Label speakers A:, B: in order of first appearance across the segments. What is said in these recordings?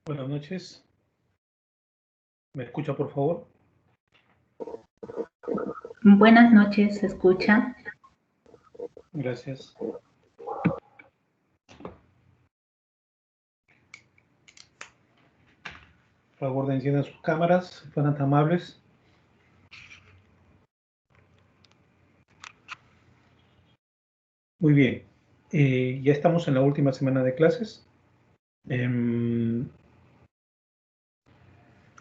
A: Buenas noches. ¿Me escucha, por favor?
B: Buenas noches, ¿se escucha?
A: Gracias. Por favor, enciendan sus cámaras, si fueran tan amables. Muy bien. Ya estamos en la última semana de clases.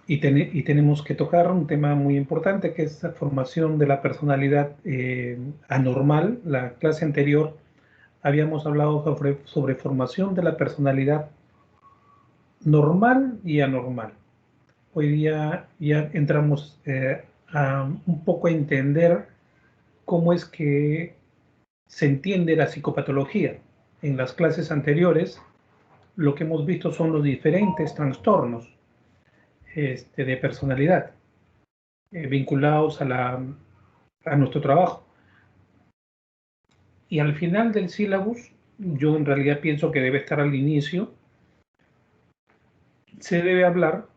A: Y tenemos que tocar un tema muy importante, que es la formación de la personalidad anormal. La clase anterior habíamos hablado sobre formación de la personalidad normal y anormal. Hoy día ya entramos a un poco a entender cómo es que se entiende la psicopatología. En las clases anteriores, lo que hemos visto son los diferentes trastornos de personalidad vinculados a nuestro trabajo. Y al final del sílabus, yo en realidad pienso que debe estar al inicio, se debe hablar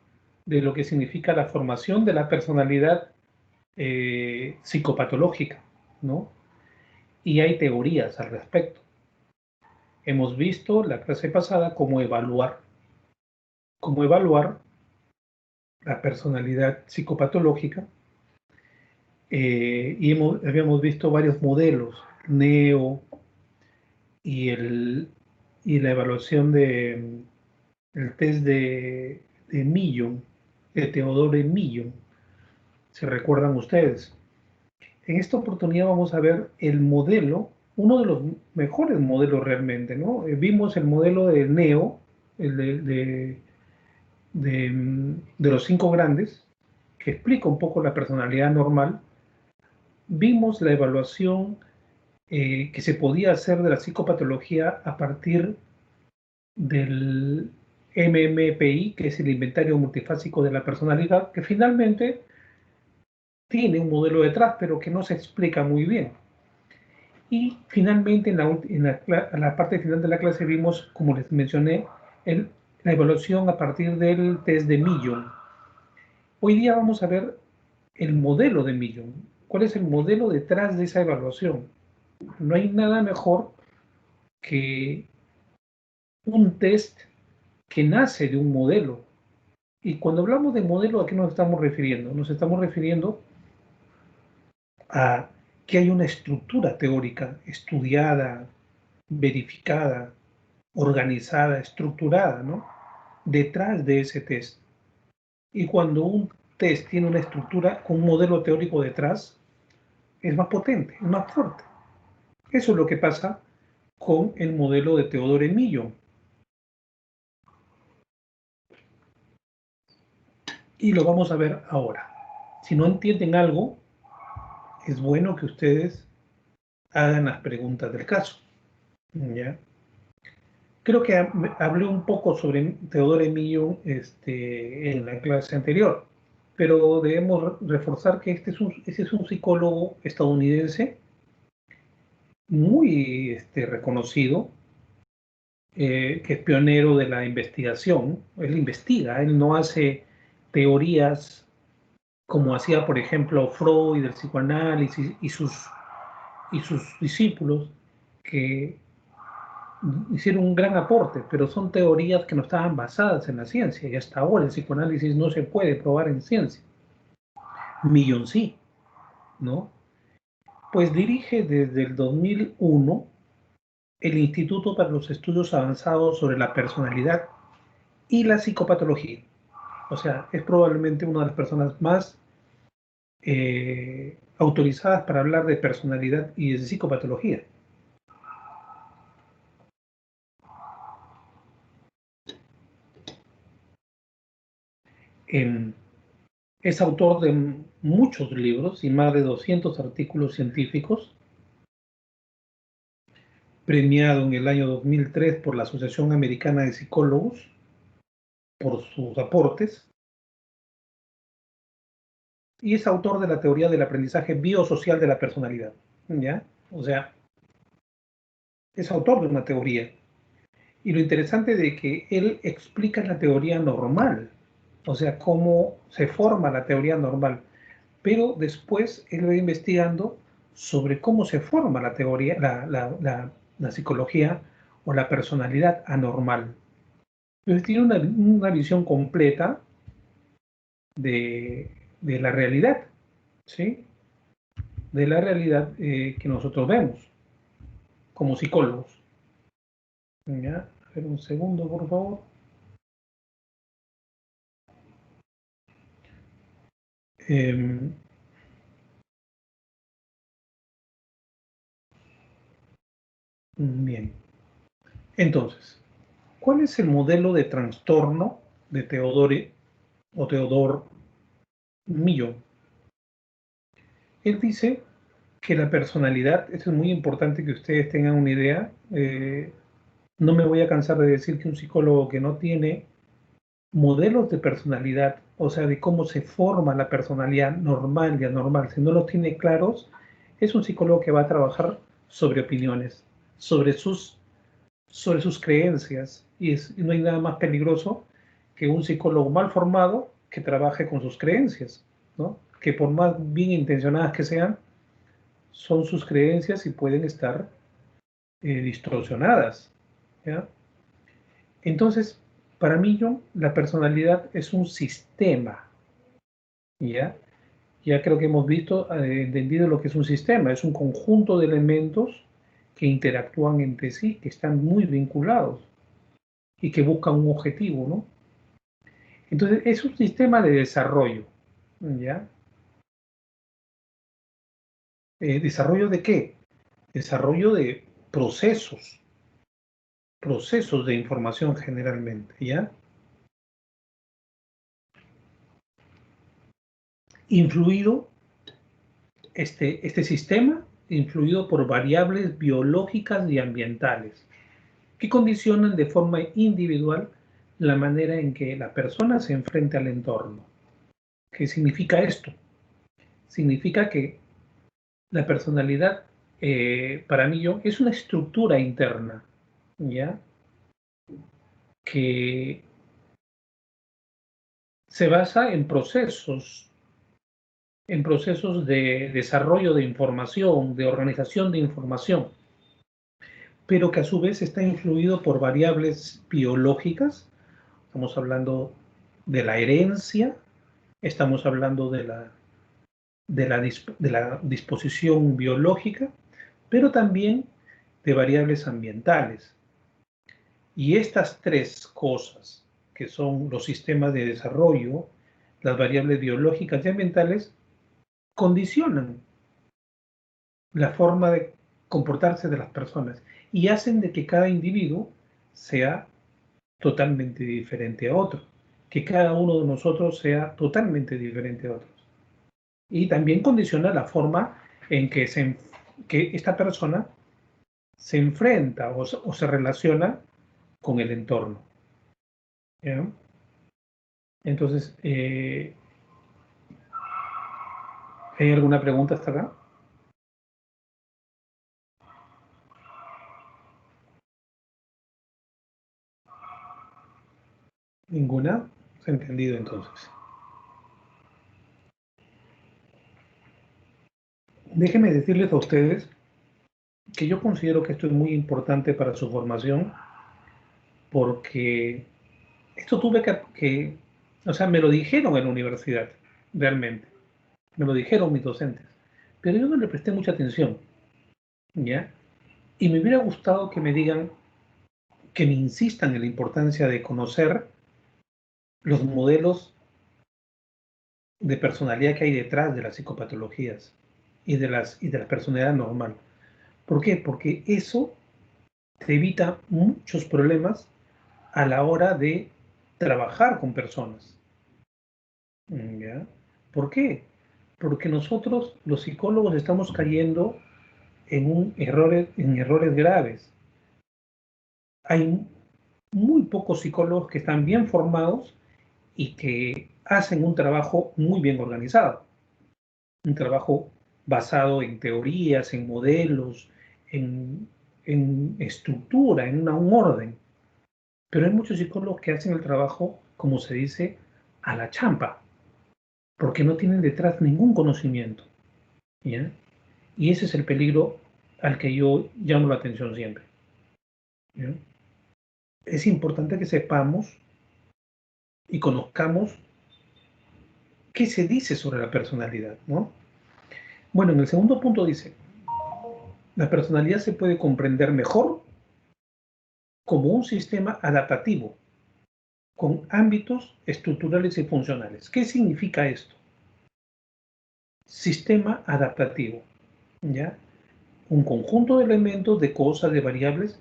A: de lo que significa la formación de la personalidad psicopatológica, ¿no? Y hay teorías al respecto. Hemos visto la clase pasada cómo evaluar la personalidad psicopatológica y habíamos visto varios modelos, NEO y la evaluación el test de Millon, de Theodore Millon, se recuerdan ustedes. En esta oportunidad vamos a ver el modelo, uno de los mejores modelos realmente, ¿no? Vimos el modelo de NEO, el de los 5 grandes, que explica un poco la personalidad normal. Vimos la evaluación que se podía hacer de la psicopatología a partir del MMPI, que es el inventario multifásico de la personalidad, que finalmente tiene un modelo detrás, pero que no se explica muy bien. Y finalmente, en la parte final de la clase vimos, como les mencioné, la evaluación a partir del test de Millon. Hoy día vamos a ver el modelo de Millon. ¿Cuál es el modelo detrás de esa evaluación? No hay nada mejor que un test que nace de un modelo. Y cuando hablamos de modelo, ¿a qué nos estamos refiriendo? Nos estamos refiriendo a que hay una estructura teórica estudiada, verificada, organizada, estructurada, ¿no? Detrás de ese test. Y cuando un test tiene una estructura con un modelo teórico detrás, es más potente, es más fuerte. Eso es lo que pasa con el modelo de Theodore Millon. Y lo vamos a ver ahora. Si no entienden algo, es bueno que ustedes hagan las preguntas del caso. ¿Ya? Creo que hablé un poco sobre Theodore Millon en la clase anterior, pero debemos reforzar que este es un psicólogo estadounidense muy reconocido, que es pionero de la investigación. Él investiga, él no hace teorías como hacía, por ejemplo, Freud del psicoanálisis y sus discípulos, que hicieron un gran aporte, pero son teorías que no estaban basadas en la ciencia, y hasta ahora el psicoanálisis no se puede probar en ciencia. Millon sí, ¿no? Pues dirige desde el 2001 el Instituto para los Estudios Avanzados sobre la Personalidad y la Psicopatología. O sea, es probablemente una de las personas más autorizadas para hablar de personalidad y de psicopatología. Es autor de muchos libros y más de 200 artículos científicos, premiado en el año 2003 por la Asociación Americana de Psicólogos por sus aportes, y es autor de la teoría del aprendizaje biosocial de la personalidad, ¿ya? O sea, es autor de una teoría. Y lo interesante de que él explica la teoría normal, o sea, cómo se forma la teoría normal, pero después él va investigando sobre cómo se forma la teoría, la psicología o la personalidad anormal. Entonces tiene una visión completa de la realidad, ¿sí? De la realidad que nosotros vemos como psicólogos. ¿Ya? A ver, un segundo, por favor. Bien. Entonces, ¿cuál es el modelo de trastorno de Theodore Millon? Él dice que la personalidad, esto es muy importante que ustedes tengan una idea, no me voy a cansar de decir que un psicólogo que no tiene modelos de personalidad, o sea, de cómo se forma la personalidad normal y anormal, si no los tiene claros, es un psicólogo que va a trabajar sobre opiniones, sobre sus creencias, y no hay nada más peligroso que un psicólogo mal formado que trabaje con sus creencias, ¿no? Que por más bien intencionadas que sean, son sus creencias y pueden estar distorsionadas, ¿ya? Entonces, para mí, la personalidad es un sistema, ¿ya? Ya creo que hemos visto, entendido lo que es un sistema, es un conjunto de elementos que interactúan entre sí, que están muy vinculados y que buscan un objetivo, ¿no? Entonces, es un sistema de desarrollo, ¿ya? ¿Desarrollo de qué? Desarrollo de procesos de información generalmente, ¿ya? Influido, este sistema, influido por variables biológicas y ambientales, que condicionan de forma individual la manera en que la persona se enfrenta al entorno. ¿Qué significa esto? Significa que la personalidad, para mí, es una estructura interna, ¿ya? Que se basa en procesos de desarrollo de información, de organización de información, pero que a su vez está influido por variables biológicas. Estamos hablando de la herencia, estamos hablando de la disposición biológica, pero también de variables ambientales. Y estas tres cosas, que son los sistemas de desarrollo, las variables biológicas y ambientales, condicionan la forma de comportarse de las personas y hacen de que cada individuo sea totalmente diferente a otro, que cada uno de nosotros sea totalmente diferente a otros. Y también condiciona la forma en que esta persona se enfrenta o se relaciona con el entorno, ¿ya? Entonces, ¿hay alguna pregunta hasta acá? ¿Ninguna? ¿Se ha entendido entonces? Déjenme decirles a ustedes que yo considero que esto es muy importante para su formación, porque esto tuve o sea, me lo dijeron en la universidad, realmente, me lo dijeron mis docentes, pero yo no le presté mucha atención, ¿ya? Y me hubiera gustado que me digan, que me insistan en la importancia de conocer los modelos de personalidad que hay detrás de las psicopatologías y de la personalidad normal. ¿Por qué? Porque eso te evita muchos problemas a la hora de trabajar con personas. ¿Ya? ¿Por qué? Porque nosotros, los psicólogos, estamos cayendo en errores graves. Hay muy pocos psicólogos que están bien formados y que hacen un trabajo muy bien organizado, un trabajo basado en teorías, en modelos, en estructura, en un orden. Pero hay muchos psicólogos que hacen el trabajo, como se dice, a la champa, porque no tienen detrás ningún conocimiento, ¿ya? Y ese es el peligro al que yo llamo la atención siempre, ¿ya? Es importante que sepamos y conozcamos qué se dice sobre la personalidad, ¿no? Bueno, en el segundo punto dice, la personalidad se puede comprender mejor como un sistema adaptativo, con ámbitos estructurales y funcionales. ¿Qué significa esto? Sistema adaptativo, ¿ya? Un conjunto de elementos, de cosas, de variables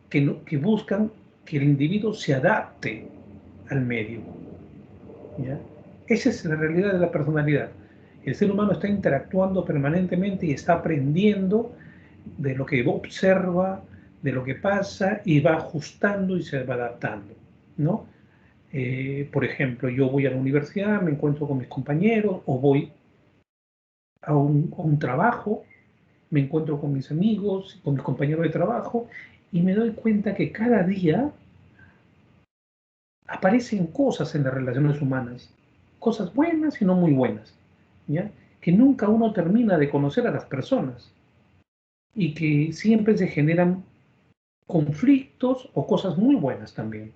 A: que buscan que el individuo se adapte al medio, ¿ya? Esa es la realidad de la personalidad. El ser humano está interactuando permanentemente y está aprendiendo de lo que observa, de lo que pasa y va ajustando y se va adaptando, ¿no? Por ejemplo, yo voy a la universidad, me encuentro con mis compañeros o voy a un trabajo, me encuentro con mis amigos, con mis compañeros de trabajo y me doy cuenta que cada día aparecen cosas en las relaciones humanas, cosas buenas y no muy buenas, ¿ya? Que nunca uno termina de conocer a las personas y que siempre se generan conflictos o cosas muy buenas también,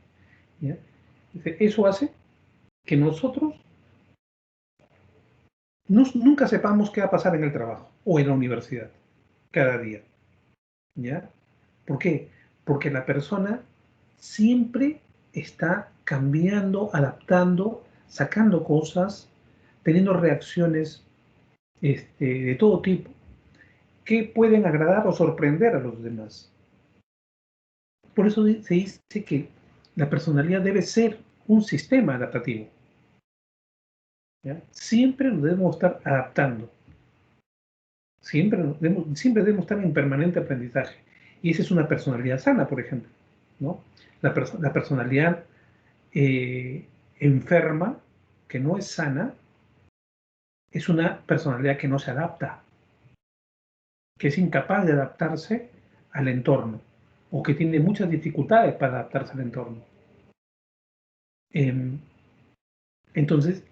A: ¿ya? Eso hace que nosotros nunca sepamos qué va a pasar en el trabajo o en la universidad cada día, ¿ya? ¿Por qué? Porque la persona siempre está cambiando, adaptando, sacando cosas, teniendo reacciones de todo tipo que pueden agradar o sorprender a los demás. Por eso se dice que la personalidad debe ser un sistema adaptativo, ¿ya? Siempre nos debemos estar adaptando. Siempre debemos estar en permanente aprendizaje. Y esa es una personalidad sana, por ejemplo, ¿no? La personalidad eh, enferma, que no es sana, es una personalidad que no se adapta, que es incapaz de adaptarse al entorno o que tiene muchas dificultades para adaptarse al entorno. Eh, entonces,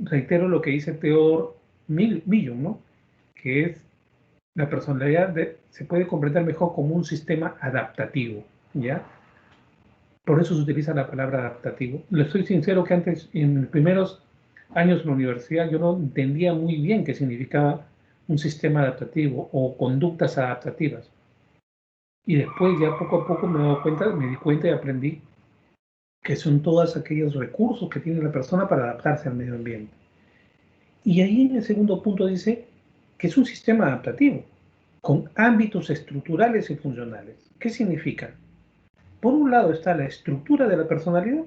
A: reitero lo que dice Theodore Millon, ¿no? Que es la personalidad se puede comprender mejor como un sistema adaptativo, ¿ya? Por eso se utiliza la palabra adaptativo. Le soy sincero que antes, en los primeros años en la universidad, yo no entendía muy bien qué significaba un sistema adaptativo o conductas adaptativas. Y después ya poco a poco me di cuenta y aprendí que son todos aquellos recursos que tiene la persona para adaptarse al medio ambiente. Y ahí en el segundo punto dice que es un sistema adaptativo, con ámbitos estructurales y funcionales. ¿Qué significa? Por un lado está la estructura de la personalidad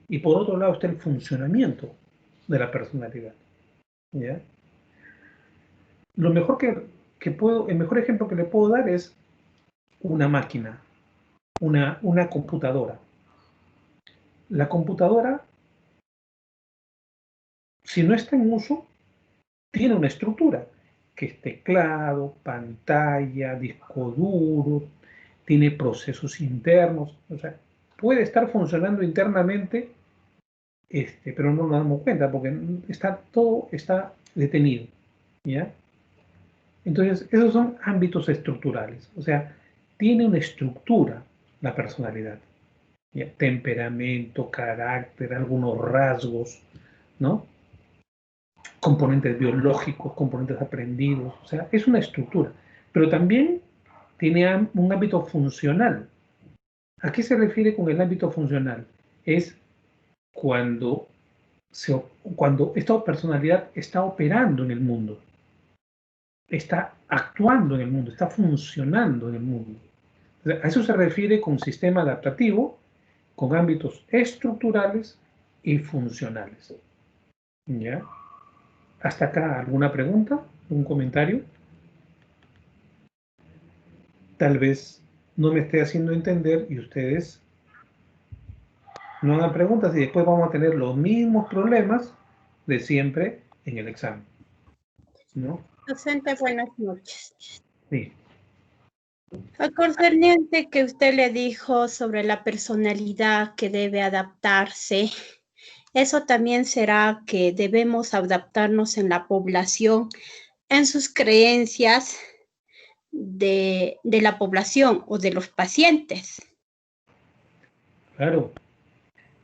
A: y por otro lado está el funcionamiento de la personalidad, ¿ya? Lo mejor el mejor ejemplo que le puedo dar es una máquina, una computadora. La computadora, si no está en uso, tiene una estructura, que es teclado, pantalla, disco duro, tiene procesos internos, o sea, puede estar funcionando internamente, pero no nos damos cuenta porque todo está detenido, ¿ya? Entonces, esos son ámbitos estructurales, o sea, tiene una estructura la personalidad, ¿ya? Temperamento, carácter, algunos rasgos, ¿no? Componentes biológicos, componentes aprendidos, o sea, es una estructura, pero también tiene un ámbito funcional. ¿A qué se refiere con el ámbito funcional? Es cuando, cuando esta personalidad está operando en el mundo, está actuando en el mundo, está funcionando en el mundo. A eso se refiere con sistema adaptativo, con ámbitos estructurales y funcionales. ¿Ya? ¿Hasta acá alguna pregunta? ¿Un comentario? Tal vez no me esté haciendo entender y ustedes no hagan preguntas y después vamos a tener los mismos problemas de siempre en el examen, ¿no?
C: Docente, buenas noches.
A: Sí.
C: Concerniente que usted le dijo sobre la personalidad que debe adaptarse, eso también será que debemos adaptarnos en la población, en sus creencias de la población o de los pacientes.
A: Claro,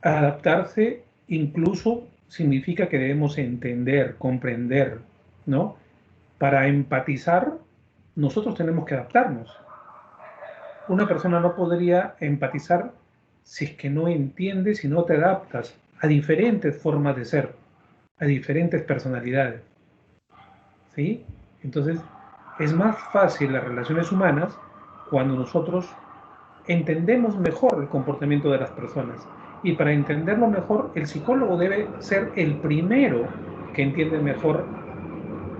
A: adaptarse incluso significa que debemos entender, comprender, ¿no? Para empatizar, nosotros tenemos que adaptarnos. Una persona no podría empatizar si es que no entiende, si no te adaptas a diferentes formas de ser, a diferentes personalidades, ¿sí? Entonces, es más fácil las relaciones humanas cuando nosotros entendemos mejor el comportamiento de las personas. Y para entenderlo mejor, el psicólogo debe ser el primero que entiende mejor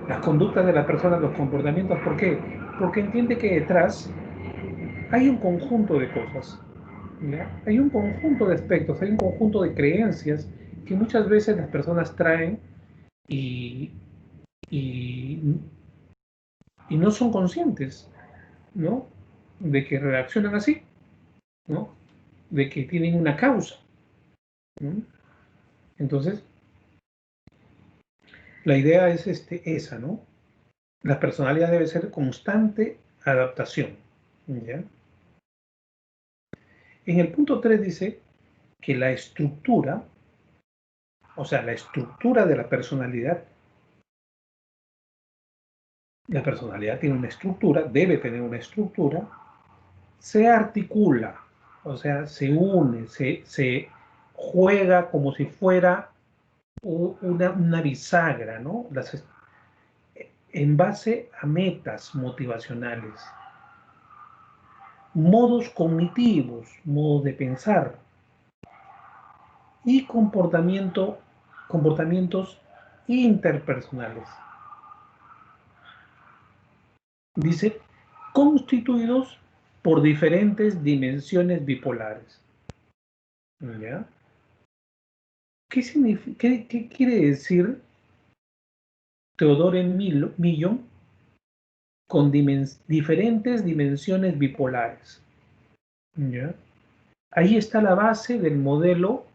A: las conductas de la persona, los comportamientos. ¿Por qué? Porque entiende que detrás hay un conjunto de cosas, ¿ya? Hay un conjunto de aspectos, hay un conjunto de creencias que muchas veces las personas traen y, y, y no son conscientes, ¿no? De que reaccionan así, ¿no? De que tienen una causa, ¿no? Entonces, la idea es esa, ¿no? La personalidad debe ser constante adaptación, ¿ya? En el punto 3 dice que la estructura, o sea, la estructura de la personalidad tiene una estructura, debe tener una estructura, se articula, o sea, se une, se juega como si fuera una bisagra, ¿no? En base a metas motivacionales, modos cognitivos, modos de pensar y comportamientos interpersonales. Dice, constituidos por diferentes dimensiones bipolares. ¿Ya? ¿Qué quiere decir Theodore Millon con diferentes dimensiones bipolares? ¿Ya? Ahí está la base del modelo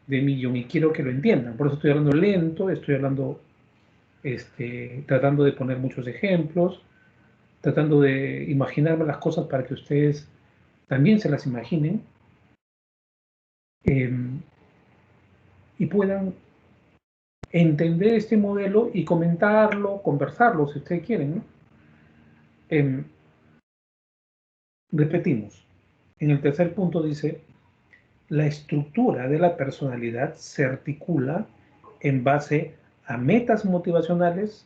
A: de Millon y quiero que lo entiendan. Por eso estoy hablando lento, estoy hablando, tratando de poner muchos ejemplos, tratando de imaginarme las cosas para que ustedes también se las imaginen eh, y puedan entender este modelo y comentarlo, conversarlo, si ustedes quieren, ¿no? Repetimos, en el tercer punto dice, la estructura de la personalidad se articula en base a metas motivacionales,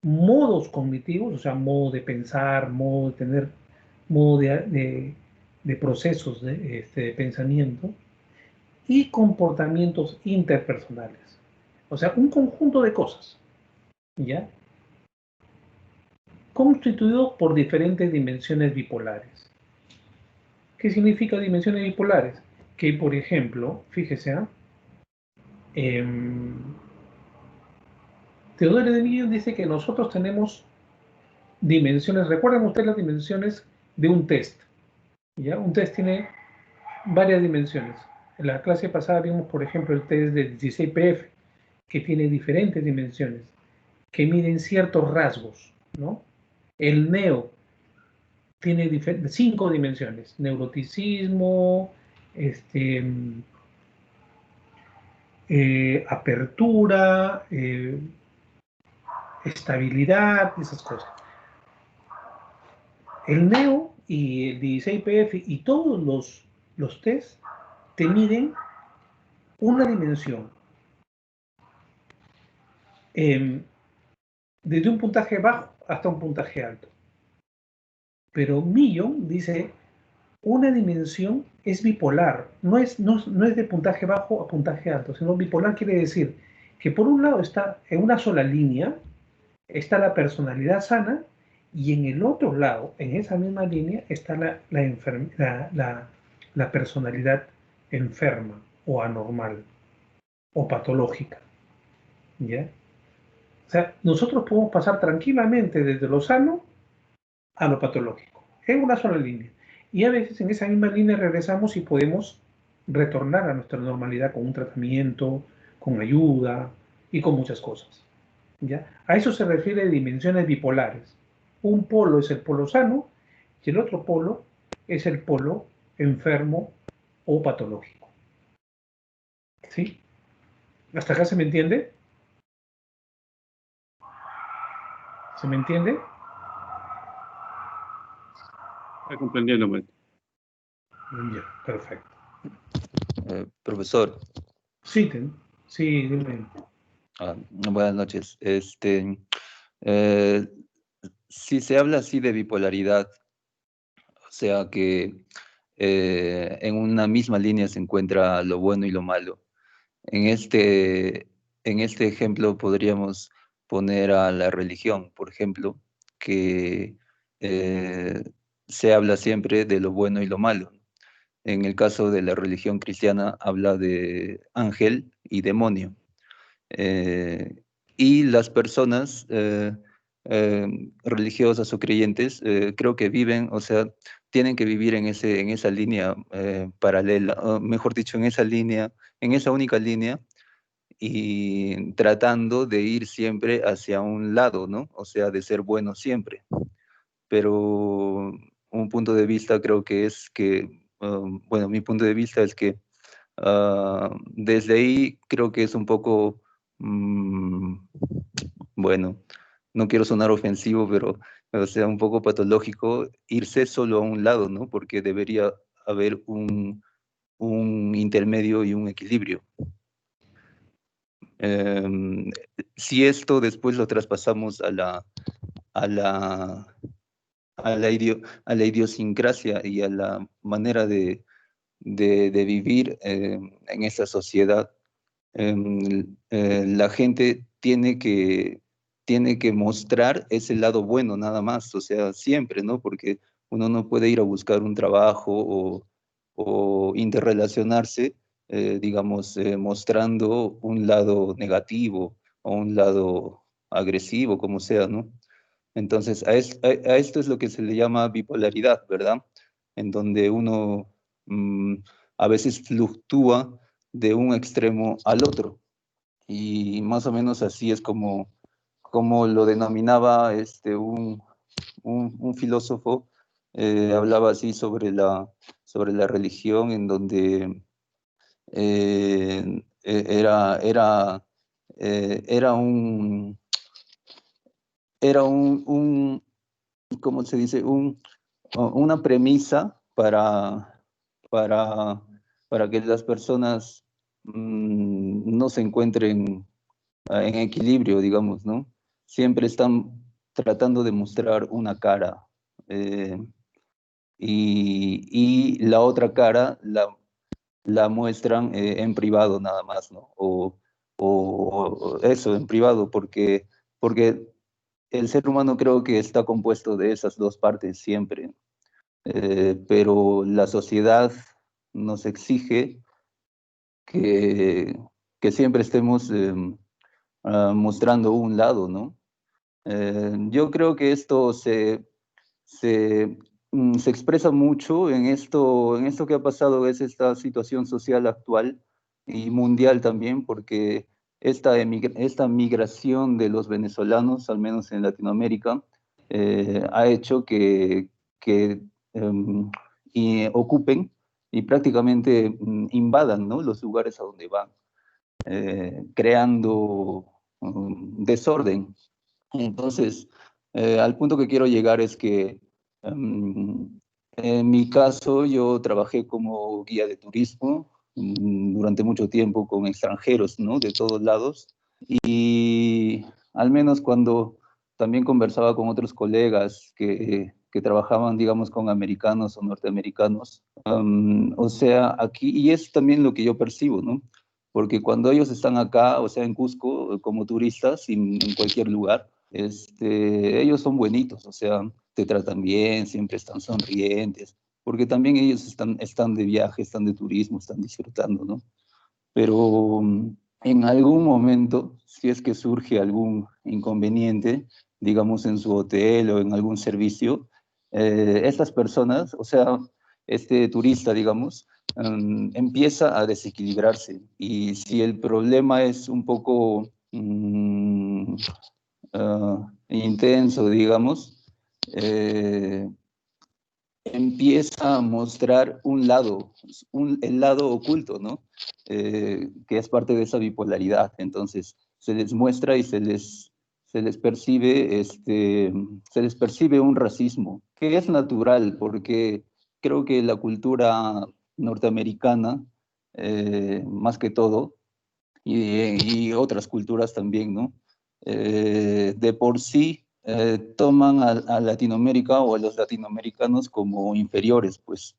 A: modos cognitivos, o sea, modo de pensar, modo de tener, modo de procesos de pensamiento y comportamientos interpersonales. O sea, un conjunto de cosas, ¿ya? Constituido por diferentes dimensiones bipolares. ¿Qué significa dimensiones bipolares? Que, por ejemplo, fíjese, eh, Teodoro de Millon dice que nosotros tenemos dimensiones. ¿Recuerdan ustedes las dimensiones de un test? ¿Ya? Un test tiene varias dimensiones. En la clase pasada vimos, por ejemplo, el test de 16PF, que tiene diferentes dimensiones, que miden ciertos rasgos, ¿no? El NEO tiene 5 dimensiones: neuroticismo, apertura, estabilidad, esas cosas. El NEO y el 16PF y todos los test te miden una dimensión, desde un puntaje bajo hasta un puntaje alto. Pero Millon dice, una dimensión es bipolar, no es de puntaje bajo a puntaje alto, sino bipolar quiere decir que por un lado está en una sola línea, está la personalidad sana, y en el otro lado, en esa misma línea, está la personalidad enferma o anormal o patológica. ¿Ya? O sea, nosotros podemos pasar tranquilamente desde lo sano a lo patológico. en una sola línea. Y a veces en esa misma línea regresamos y podemos retornar a nuestra normalidad con un tratamiento, con ayuda y con muchas cosas. ¿Ya? A eso se refiere dimensiones bipolares. Un polo es el polo sano y el otro polo es el polo enfermo o patológico. ¿Sí? ¿Hasta acá se me entiende? ¿Se me entiende?
D: Está comprendiendo, maestro.
A: Ya, perfecto.
E: Profesor,
A: Sí, sí, dime.
E: buenas noches. Eh, si se habla así de bipolaridad, o sea que en una misma línea se encuentra lo bueno y lo malo. En este ejemplo podríamos poner a la religión, por ejemplo, que eh, se habla siempre de lo bueno y lo malo. En el caso de la religión cristiana habla de ángel y demonio. Eh, y las personas religiosas o creyentes creo que viven, o sea, tienen que vivir en esa línea paralela, o mejor dicho, en esa línea, en esa única línea, y tratando de ir siempre hacia un lado, ¿no? O sea, de ser bueno siempre. Pero un punto de vista creo que es que, bueno, mi punto de vista es que desde ahí creo que es un poco, mm, bueno, no quiero sonar ofensivo, pero o sea, un poco patológico irse solo a un lado, ¿no? Porque debería haber un intermedio y un equilibrio. Em, si esto después lo traspasamos a la, a la idiosincrasia y a la manera de vivir en esta sociedad, la gente tiene que mostrar ese lado bueno nada más, o sea, siempre, ¿no? Porque uno no puede ir a buscar un trabajo o interrelacionarse, digamos, mostrando un lado negativo o un lado agresivo, como sea, ¿no? Entonces, a esto es lo que se le llama bipolaridad, ¿verdad? En donde uno a veces fluctúa de un extremo al otro. Y más o menos así es como lo denominaba un filósofo, hablaba así sobre la religión, en donde era un, ¿cómo se dice? Una premisa para, para que las personas no se encuentren en equilibrio, digamos, ¿no? Siempre están tratando de mostrar una cara eh, y la otra cara la muestran en privado nada más, ¿no? O eso, en privado, porque el ser humano creo que está compuesto de esas dos partes siempre, pero la sociedad nos exige que, que siempre estemos mostrando un lado, ¿no? Yo creo que esto se expresa mucho en esto que ha pasado, es esta situación social actual y mundial también, porque esta migración de los venezolanos, al menos en Latinoamérica, ha hecho que ocupen y prácticamente invadan, ¿no? Los lugares a donde van, creando desorden. Entonces, al punto que quiero llegar es que en mi caso yo trabajé como guía de turismo durante mucho tiempo con extranjeros, ¿no? De todos lados. Y al menos cuando también conversaba con otros colegas que trabajaban, digamos, con americanos o norteamericanos, o sea, aquí, y es también lo que yo percibo, ¿no? Porque cuando ellos están acá, o sea, en Cusco, como turistas, en cualquier lugar, ellos son buenitos, o sea, te tratan bien, siempre están sonrientes, porque también ellos están de viaje, están de turismo, están disfrutando, ¿no? Pero en algún momento, si es que surge algún inconveniente, digamos en su hotel o en algún servicio, estas personas, o sea, este turista, digamos, empieza a desequilibrarse. Y si el problema es un poco intenso, digamos, empieza a mostrar un lado, el lado oculto, ¿no? Que es parte de esa bipolaridad. Entonces, se les muestra y se les percibe, se les percibe un racismo, que es natural, porque creo que la cultura norteamericana, más que todo, y otras culturas también, ¿no? De por sí toman a Latinoamérica o a los latinoamericanos como inferiores, pues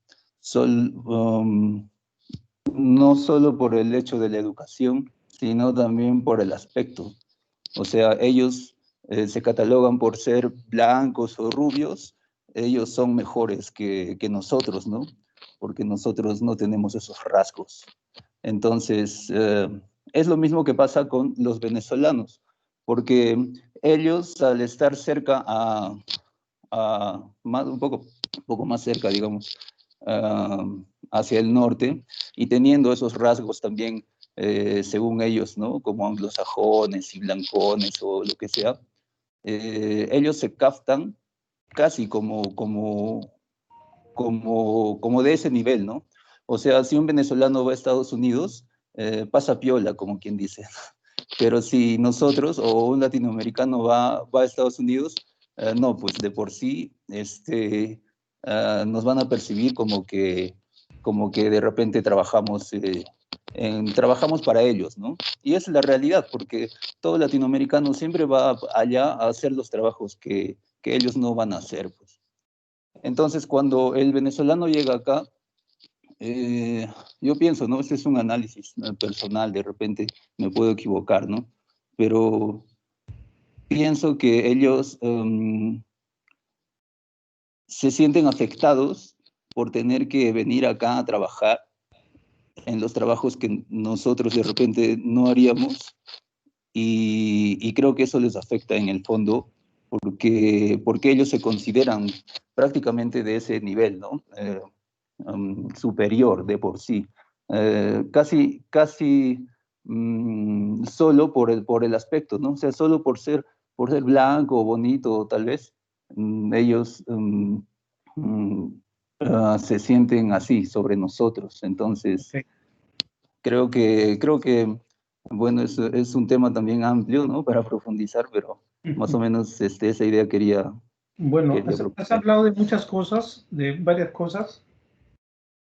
E: no solo por el hecho de la educación, sino también por el aspecto. O sea, ellos se catalogan por ser blancos o rubios, ellos son mejores que nosotros, ¿no? Porque nosotros no tenemos esos rasgos. Entonces, es lo mismo que pasa con los venezolanos, porque ellos al estar cerca un poco más cerca, digamos, hacia el norte, y teniendo esos rasgos también, según ellos, ¿no? Como anglosajones y blancones o lo que sea, ellos se captan casi como de ese nivel, ¿no? O sea, si un venezolano va a Estados Unidos, pasa piola, como quien dice. Pero si nosotros o un latinoamericano va a Estados Unidos, no, pues de por sí nos van a percibir como que de repente trabajamos para ellos, ¿no? Y esa es la realidad, porque todo latinoamericano siempre va allá a hacer los trabajos que ellos no van a hacer, pues. Entonces, cuando el venezolano llega acá, yo pienso, ¿no? Este es un análisis personal, de repente me puedo equivocar, ¿no? Pero pienso que ellos se sienten afectados por tener que venir acá a trabajar en los trabajos que nosotros de repente no haríamos, y creo que eso les afecta en el fondo porque ellos se consideran prácticamente de ese nivel, ¿no? Superior de por sí. Casi solo por el aspecto, ¿no? O sea, solo por ser blanco o bonito, tal vez, ellos se sienten así sobre nosotros. Entonces,
A: Sí.
E: creo que bueno, es un tema también amplio, ¿no? Para profundizar, pero más o menos esa idea quería
A: Bueno, has
E: proponer.
A: hablado de muchas cosas, de varias cosas,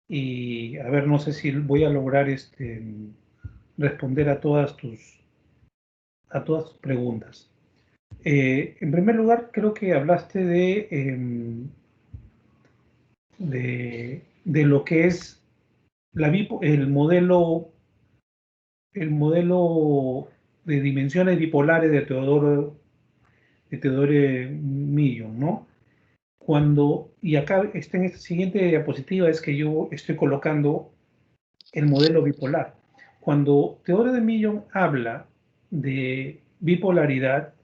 A: y a ver, no sé si voy a lograr responder a todas tus preguntas. En primer lugar, creo que hablaste de lo que es el modelo de dimensiones bipolares de Teodoro Millon, ¿no? Y acá está en esta siguiente diapositiva, es que yo estoy colocando el modelo bipolar. Cuando Teodoro de Millon habla de bipolaridad,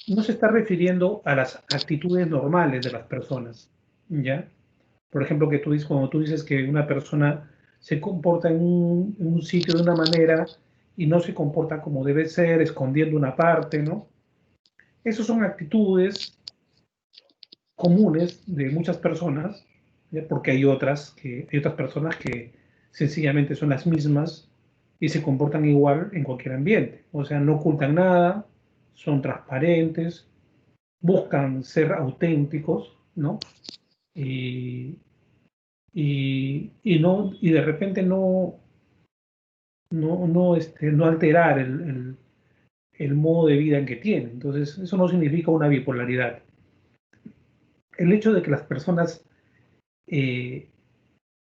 A: no se está refiriendo a las actitudes normales de las personas, ¿ya? Por ejemplo, cuando tú dices que una persona se comporta en un sitio de una manera y no se comporta como debe ser, escondiendo una parte, ¿no? Esas son actitudes comunes de muchas personas, ¿ya? Porque hay hay otras personas que sencillamente son las mismas y se comportan igual en cualquier ambiente. O sea, no ocultan nada, son transparentes, buscan ser auténticos, ¿no? Y, y de repente no alterar el modo de vida en que tienen. Entonces, eso no significa una bipolaridad. El hecho de que las personas eh,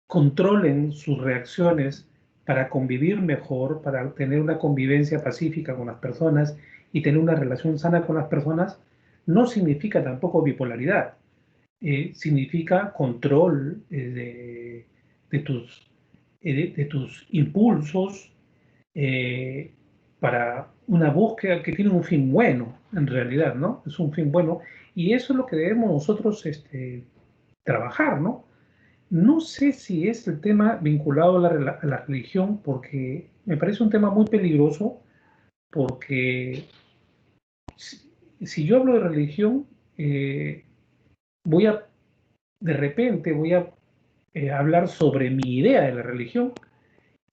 A: controlen sus reacciones para convivir mejor, para tener una convivencia pacífica con las personas y tener una relación sana con las personas, no significa tampoco bipolaridad. Significa control de tus impulsos, eh, para una búsqueda que tiene un fin bueno, en realidad, ¿no? Es un fin bueno, y eso es lo que debemos nosotros trabajar, ¿no? No sé si es el tema vinculado a la religión, porque me parece un tema muy peligroso, porque si yo hablo de religión, eh, voy a, de repente voy a hablar sobre mi idea de la religión,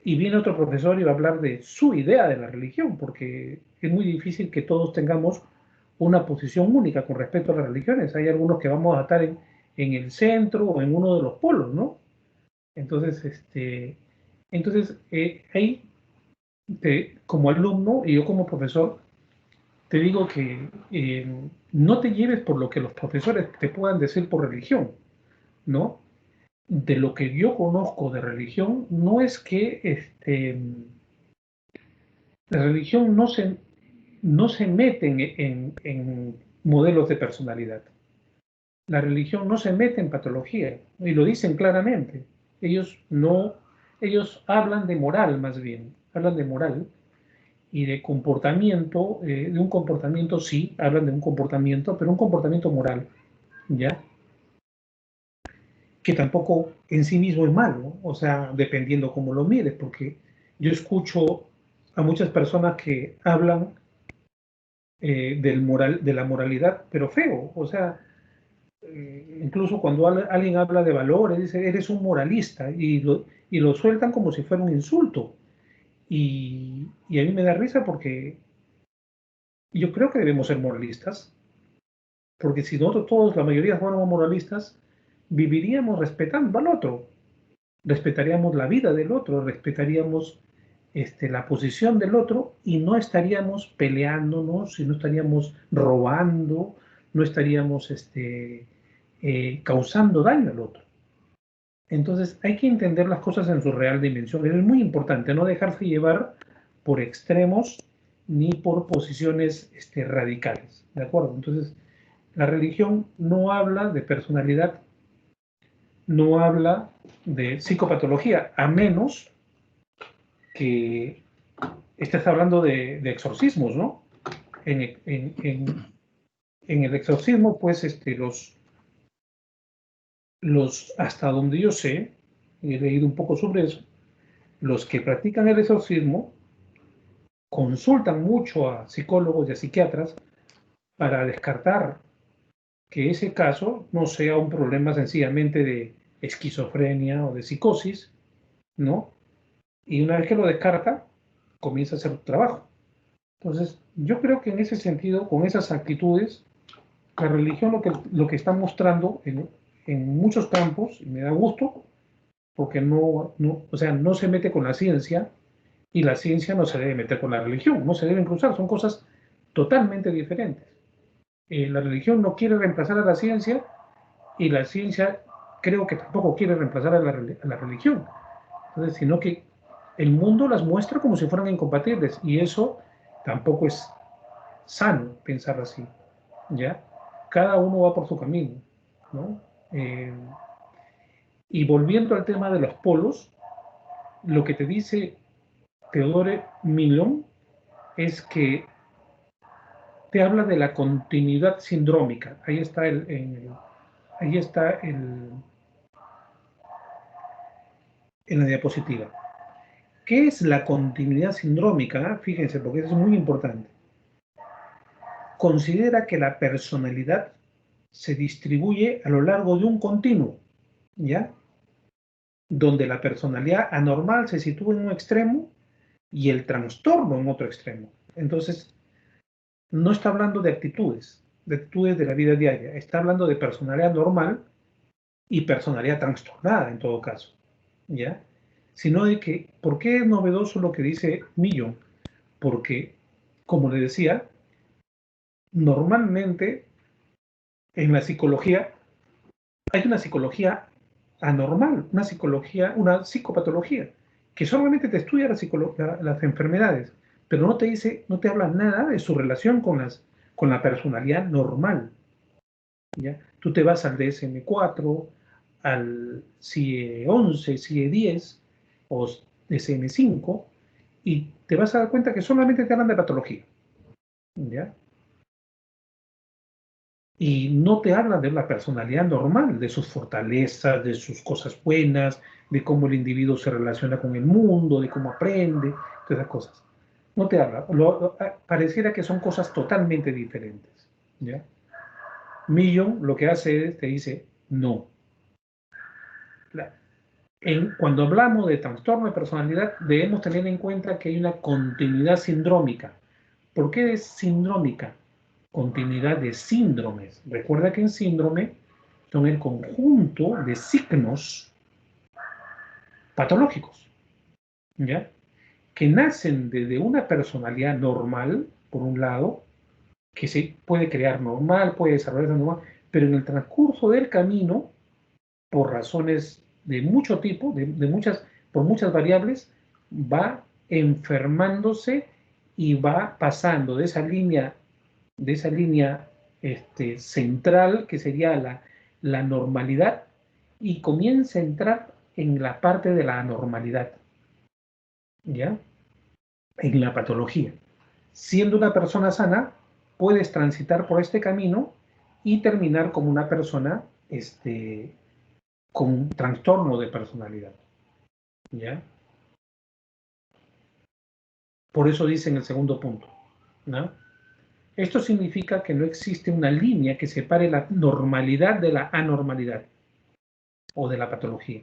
A: y viene otro profesor y va a hablar de su idea de la religión, porque es muy difícil que todos tengamos una posición única con respecto a las religiones. Hay algunos que vamos a estar en el centro o en uno de los polos, ¿no? Entonces, ahí, como alumno y yo como profesor, te digo que no te lleves por lo que los profesores te puedan decir por religión, ¿no? De lo que yo conozco de religión, no es que la religión no se mete en modelos de personalidad. La religión no se mete en patología, y lo dicen claramente. Ellos no, ellos hablan de moral más bien, hablan de moral y de comportamiento, de un comportamiento sí, hablan de un comportamiento, pero un comportamiento moral, ¿ya? Que tampoco en sí mismo es malo, o sea, dependiendo cómo lo mires, porque yo escucho a muchas personas que hablan de la moralidad, pero feo, o sea, incluso cuando alguien habla de valores, dice, eres un moralista, y lo sueltan como si fuera un insulto. Y a mí me da risa porque yo creo que debemos ser moralistas, porque si nosotros todos, la mayoría fuéramos moralistas, viviríamos respetando al otro, respetaríamos la vida del otro, respetaríamos la posición del otro y no estaríamos peleándonos y no estaríamos robando, no estaríamos causando daño al otro. Entonces hay que entender las cosas en su real dimensión. Es muy importante no dejarse llevar por extremos ni por posiciones radicales. ¿De acuerdo? Entonces, la religión no habla de personalidad, no habla de psicopatología, a menos que estés hablando de exorcismos, ¿no? En el exorcismo, pues, hasta donde yo sé, y he leído un poco sobre eso, los que practican el exorcismo consultan mucho a psicólogos y a psiquiatras para descartar que ese caso no sea un problema sencillamente de esquizofrenia o de psicosis, ¿no? Y una vez que lo descarta, comienza a hacer su trabajo. Entonces, yo creo que en ese sentido, con esas actitudes, la religión lo que está mostrando en muchos campos, y me da gusto, porque o sea, no se mete con la ciencia, y la ciencia no se debe meter con la religión, no se deben cruzar, son cosas totalmente diferentes. La religión no quiere reemplazar a la ciencia, y la ciencia creo que tampoco quiere reemplazar a la religión. Entonces, sino que el mundo las muestra como si fueran incompatibles, y eso tampoco es sano pensar así, ¿ya? Cada uno va por su camino, ¿no? Eh, y volviendo al tema de los polos, lo que te dice Theodore Millon es que te habla de la continuidad sindrómica. Ahí está en la diapositiva. ¿Qué es la continuidad sindrómica? Fíjense, porque eso es muy importante. Considera que la personalidad se distribuye a lo largo de un continuo, ¿ya? Donde la personalidad anormal se sitúa en un extremo y el trastorno en otro extremo. Entonces, no está hablando de actitudes de la vida diaria, está hablando de personalidad normal y personalidad trastornada en todo caso, ¿ya? Sino de que, ¿por qué es novedoso lo que dice Millon? Porque, como le decía, normalmente en la psicología hay una psicología anormal, una psicopatología, que solamente te estudia las enfermedades, pero no te habla nada de su relación con la personalidad normal, ¿ya? Tú te vas al DSM-4, al CIE-11, CIE-10 o DSM-5, y te vas a dar cuenta que solamente te hablan de patología, ¿ya? Y no te hablan de la personalidad normal, de sus fortalezas, de sus cosas buenas, de cómo el individuo se relaciona con el mundo, de cómo aprende, todas esas cosas. No te habla. Pareciera que son cosas totalmente diferentes, ¿ya? Millon lo que hace es, te dice, no. Cuando hablamos de trastorno de personalidad, debemos tener en cuenta que hay una continuidad sindrómica. ¿Por qué es sindrómica? Continuidad de síndromes. Recuerda que en síndrome son el conjunto de signos patológicos, ¿ya? Que nacen desde una personalidad normal, por un lado, que se puede crear normal, puede desarrollarse normal, pero en el transcurso del camino, por razones de mucho tipo, por muchas variables, va enfermándose y va pasando de esa línea central, que sería la normalidad, y comienza a entrar en la parte de la anormalidad, ¿ya? En la patología. Siendo una persona sana, puedes transitar por este camino y terminar como una persona con un trastorno de personalidad, ¿ya? Por eso dice en el segundo punto, ¿no? Esto significa que no existe una línea que separe la normalidad de la anormalidad o de la patología.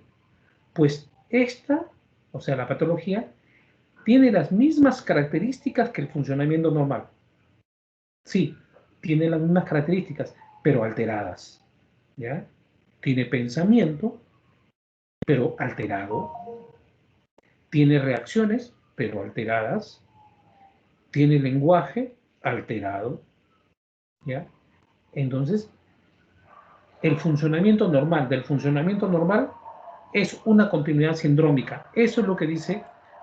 A: Pues esta, o sea, la patología, tiene las mismas características que el funcionamiento normal. Sí, tiene las mismas características, pero alteradas, ¿ya? Tiene pensamiento, pero alterado. Tiene reacciones, pero alteradas. Tiene lenguaje alterado, ¿ya? Entonces, el funcionamiento normal del funcionamiento normal es una continuidad sindrómica. Eso es lo que dice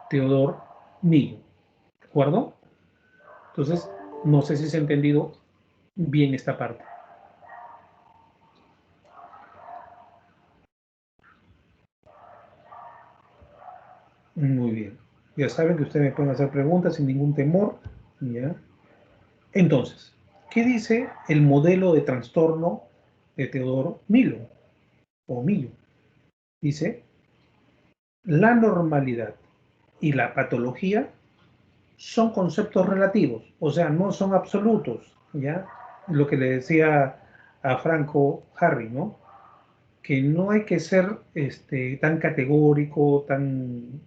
A: Theodore Millon. ¿De acuerdo? Entonces, no sé si se ha entendido bien esta parte. Muy bien. Ya saben que ustedes me pueden hacer preguntas sin ningún temor, ¿ya? Entonces, ¿qué dice el modelo de trastorno de Theodore Millon? O Millon. Dice, la normalidad y la patología son conceptos relativos, o sea, no son absolutos, ¿ya? Lo que le decía a Franco Harry, ¿no? Que no hay que ser tan categórico, tan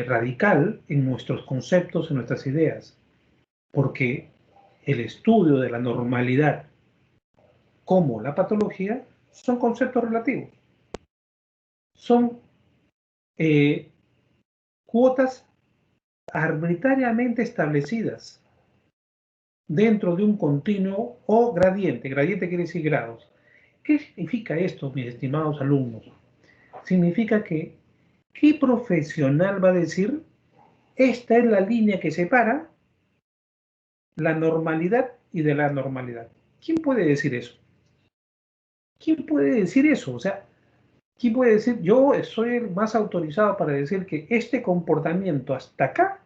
A: radical en nuestros conceptos, en nuestras ideas, porque el estudio de la normalidad como la patología son conceptos relativos, son eh, cuotas arbitrariamente establecidas dentro de un continuo o gradiente. Gradiente quiere decir grados. ¿Qué significa esto, mis estimados alumnos? Significa que, ¿qué profesional va a decir? Esta es la línea que separa la normalidad y de la anormalidad. ¿Quién puede decir eso? ¿Quién puede decir eso? O sea, ¿quién puede decir, yo soy el más autorizado para decir que este comportamiento hasta acá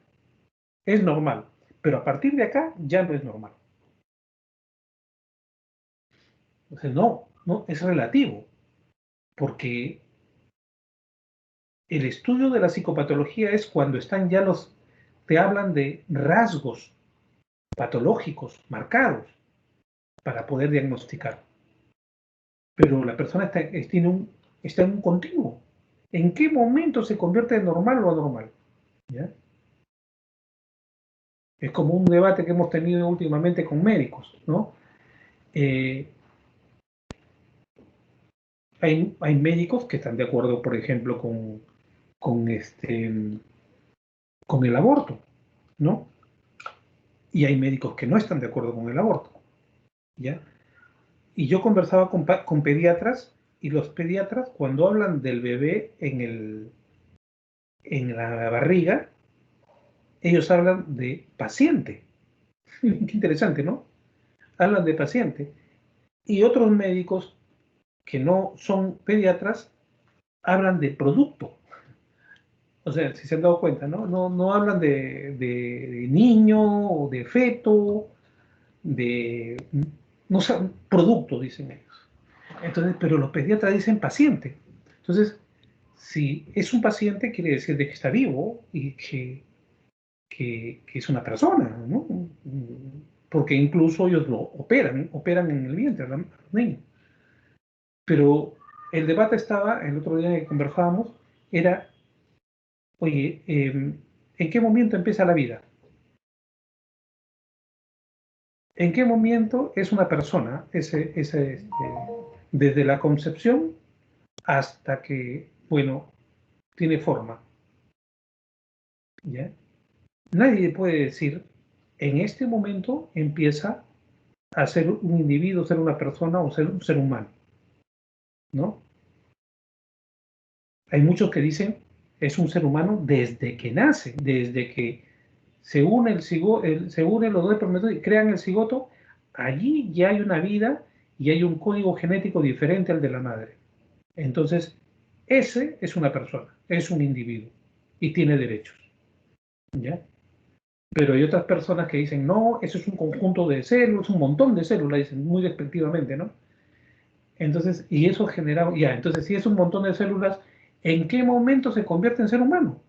A: es normal, pero a partir de acá ya no es normal? Entonces, no, es relativo, porque el estudio de la psicopatología es cuando están ya te hablan de rasgos patológicos marcados para poder diagnosticar. Pero la persona está en un continuo. ¿En qué momento se convierte de normal o anormal? ¿Ya? Es como un debate que hemos tenido últimamente con médicos, ¿no? Eh, hay médicos que están de acuerdo, por ejemplo, con, con el aborto, ¿no? Y hay médicos que no están de acuerdo con el aborto, ¿ya? Y yo conversaba con pediatras, y los pediatras, cuando hablan del bebé en la barriga, ellos hablan de paciente. Qué interesante, ¿no? Hablan de paciente. Y otros médicos que no son pediatras hablan de producto. O sea, si se han dado cuenta, ¿no? No hablan de niño o de feto, de, no sé, producto, dicen ellos. Entonces, pero los pediatras dicen paciente. Entonces, si es un paciente, quiere decir de que está vivo y que es una persona, ¿no? Porque incluso ellos lo operan en el vientre a los niños. Pero el debate estaba, el otro día que conversábamos, era, oye, ¿en qué momento empieza la vida? ¿En qué momento es una persona desde la concepción hasta que, bueno, tiene forma? ¿Ya? Nadie puede decir, en este momento empieza a ser un individuo, ser una persona o ser un ser humano, ¿no? Hay muchos que dicen, es un ser humano desde que nace, desde que se une se unen los dos espermatozoides y crean el cigoto, allí ya hay una vida y hay un código genético diferente al de la madre. Entonces, ese es una persona, es un individuo y tiene derechos, ¿ya? Pero hay otras personas que dicen, no, eso es un conjunto de células, un montón de células, dicen muy despectivamente, ¿no? Entonces, y eso genera, ya, entonces si es un montón de células, ¿en qué momento se convierte en ser humano?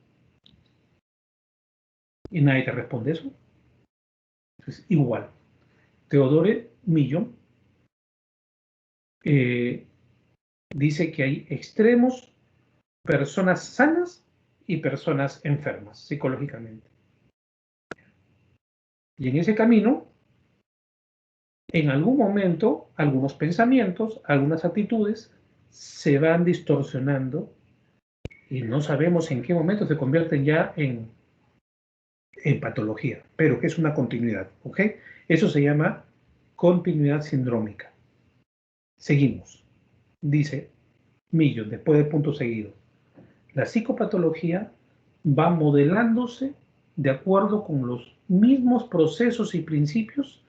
A: Y nadie te responde eso. Entonces, igual, Theodore Millon eh, dice que hay extremos, personas sanas y personas enfermas psicológicamente. Y en ese camino, en algún momento, algunos pensamientos, algunas actitudes se van distorsionando y no sabemos en qué momento se convierten ya en patología, pero que es una continuidad, ¿ok? Eso se llama continuidad sindrómica. Seguimos. Dice Millon, después del punto seguido. La psicopatología va modelándose de acuerdo con los mismos procesos y principios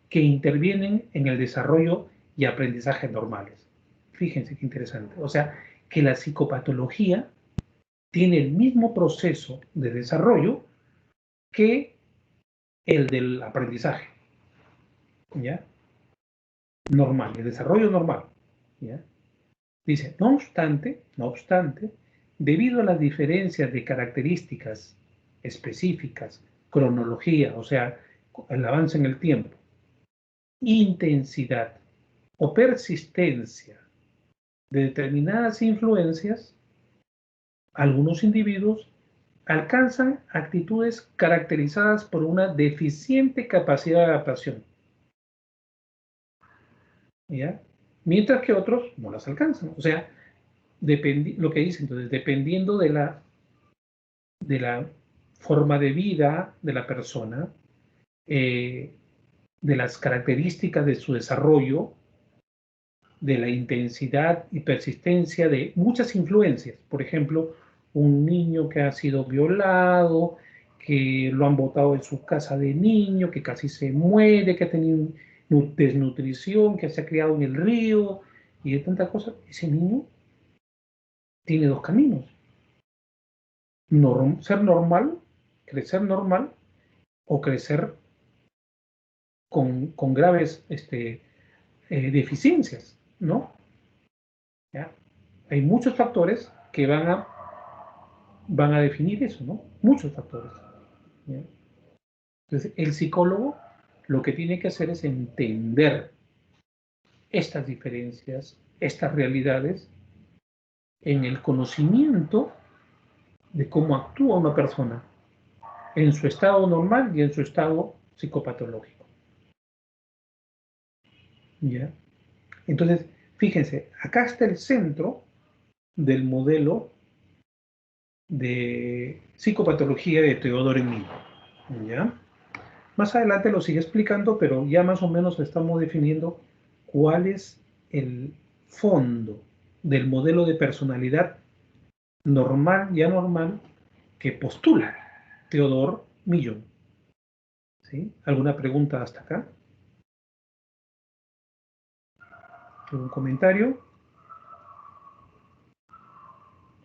A: que intervienen en el desarrollo y aprendizaje normales. Fíjense qué interesante. O sea, que la psicopatología tiene el mismo proceso de desarrollo que el del aprendizaje, ¿ya? Normal, el desarrollo normal, ¿ya? Dice, no obstante, debido a las diferencias de características específicas, cronología, o sea, el avance en el tiempo, intensidad o persistencia de determinadas influencias, algunos individuos alcanzan actitudes caracterizadas por una deficiente capacidad de adaptación, ¿ya? Mientras que otros no las alcanzan. O sea, lo que dice entonces, dependiendo de la forma de vida de la persona, de las características de su desarrollo, de la intensidad y persistencia de muchas influencias. Por ejemplo, un niño que ha sido violado, que lo han botado en su casa de niño, que casi se muere, que ha tenido desnutrición, que se ha criado en el río y de tantas cosas. Ese niño tiene dos caminos. Ser normal, crecer normal, o crecer con graves deficiencias, ¿no? ¿Ya? Hay muchos factores que van a definir eso, ¿no? Muchos factores. ¿Ya? Entonces, el psicólogo lo que tiene que hacer es entender estas diferencias, estas realidades, en el conocimiento de cómo actúa una persona en su estado normal y en su estado psicopatológico. ¿Ya? Entonces, fíjense, acá está el centro del modelo de psicopatología de Theodore Millon, ¿ya? Más adelante lo sigue explicando, pero ya más o menos estamos definiendo cuál es el fondo del modelo de personalidad normal y anormal que postula Theodore Millon. ¿Sí? ¿Alguna pregunta hasta acá? ¿Algún comentario?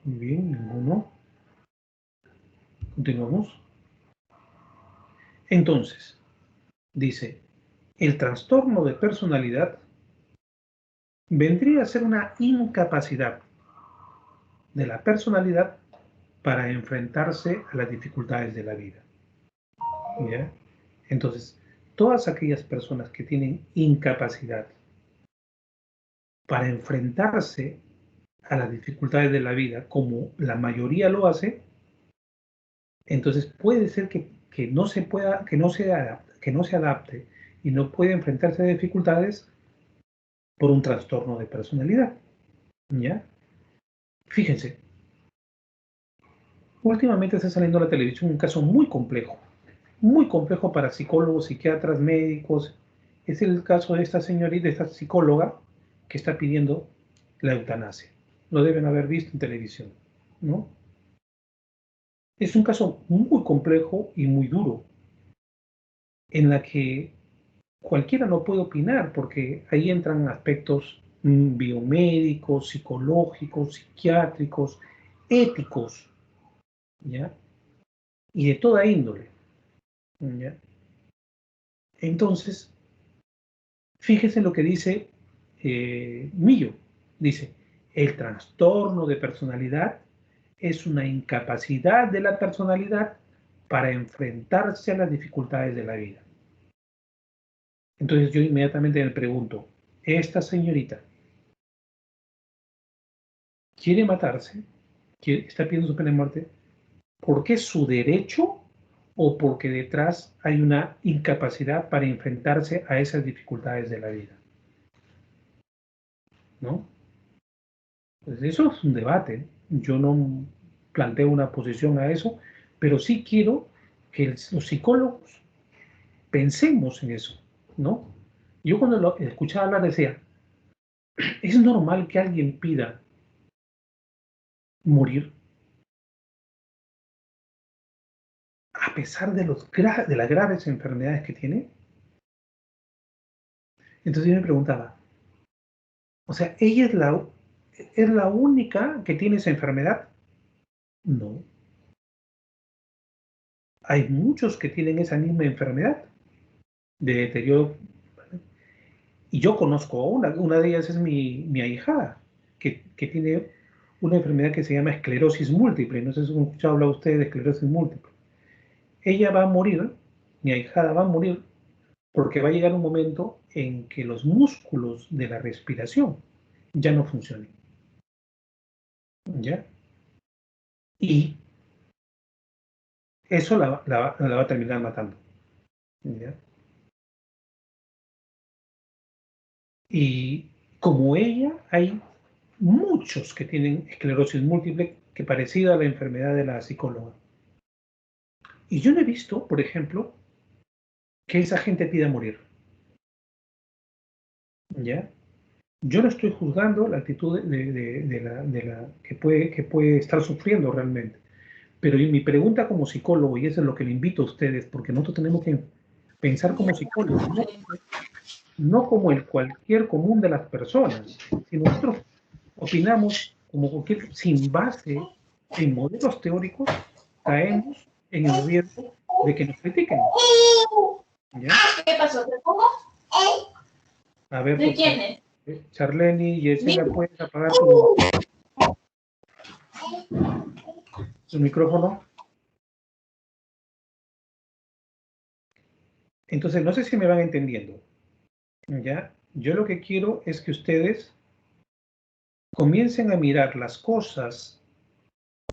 A: Muy bien, ninguno. Continuamos. Entonces, dice, el trastorno de personalidad vendría a ser una incapacidad de la personalidad para enfrentarse a las dificultades de la vida. ¿Ya? Entonces, todas aquellas personas que tienen incapacidad para enfrentarse a las dificultades de la vida, como la mayoría lo hace, entonces puede ser que no se pueda, que no se adapte y no puede enfrentarse a dificultades por un trastorno de personalidad. ¿Ya? Fíjense, últimamente está saliendo a la televisión un caso muy complejo para psicólogos, psiquiatras, médicos. Es el caso de esta señorita, de esta psicóloga que está pidiendo la eutanasia. Lo deben haber visto en televisión, ¿no? Es un caso muy complejo y muy duro, en la que cualquiera no puede opinar, porque ahí entran aspectos biomédicos, psicológicos, psiquiátricos, éticos, ¿ya? Y de toda índole, ¿ya? Entonces, fíjese lo que dice Millo. Dice, el trastorno de personalidad es una incapacidad de la personalidad para enfrentarse a las dificultades de la vida. Entonces yo inmediatamente me pregunto, esta señorita quiere matarse, está pidiendo su pena de muerte, ¿por qué es su derecho o porque detrás hay una incapacidad para enfrentarse a esas dificultades de la vida? ¿No? Pues eso es un debate. Yo no planteo una posición a eso, pero sí quiero que los psicólogos pensemos en eso, ¿no? Yo cuando lo escuchaba hablar decía, ¿es normal que alguien pida morir a pesar de, de las graves enfermedades que tiene? Entonces yo me preguntaba, o sea, ¿ella es la única que tiene esa enfermedad? No. Hay muchos que tienen esa misma enfermedad de deterioro. Y yo conozco a una de ellas es mi ahijada, que tiene una enfermedad que se llama esclerosis múltiple. No sé si han escuchado hablar usted de esclerosis múltiple. Ella va a morir, mi ahijada va a morir, porque va a llegar un momento en que los músculos de la respiración ya no funcionen. ¿Ya? Y eso la va a terminar matando. ¿Ya? Y como ella, hay muchos que tienen esclerosis múltiple que parecida a la enfermedad de la psicóloga. Y yo no he visto, por ejemplo, que esa gente pida morir. ¿Ya? Yo no estoy juzgando la actitud de la que puede estar sufriendo realmente. Pero mi pregunta como psicólogo, y eso es lo que le invito a ustedes, porque nosotros tenemos que pensar como psicólogos, no como el cualquier común de las personas. Si nosotros opinamos como cualquier, sin base en modelos teóricos, caemos en el riesgo de que nos critiquen. ¿Ya?
B: ¿Qué pasó? ¿Te pongo?
A: A ver,
B: ¿De quién es?
A: Charlene y Yesenia, ¿puedes apagar tu micrófono? Entonces, no sé si me van entendiendo. ¿Ya? Yo lo que quiero es que ustedes comiencen a mirar las cosas,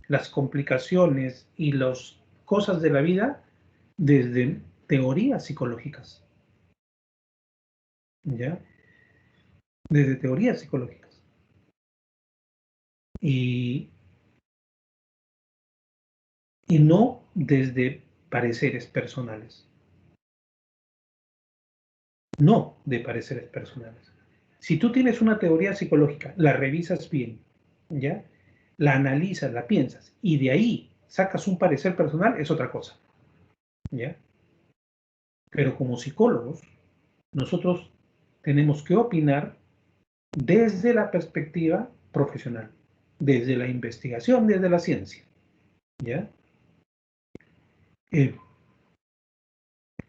A: las complicaciones y las cosas de la vida desde teorías psicológicas. ¿Ya? Desde teorías psicológicas. Y no desde pareceres personales. No de pareceres personales. Si tú tienes una teoría psicológica, la revisas bien, ¿ya? La analizas, la piensas, y de ahí sacas un parecer personal, es otra cosa, ¿ya? Pero como psicólogos, nosotros tenemos que opinar desde la perspectiva profesional, desde la investigación, desde la ciencia, ¿ya?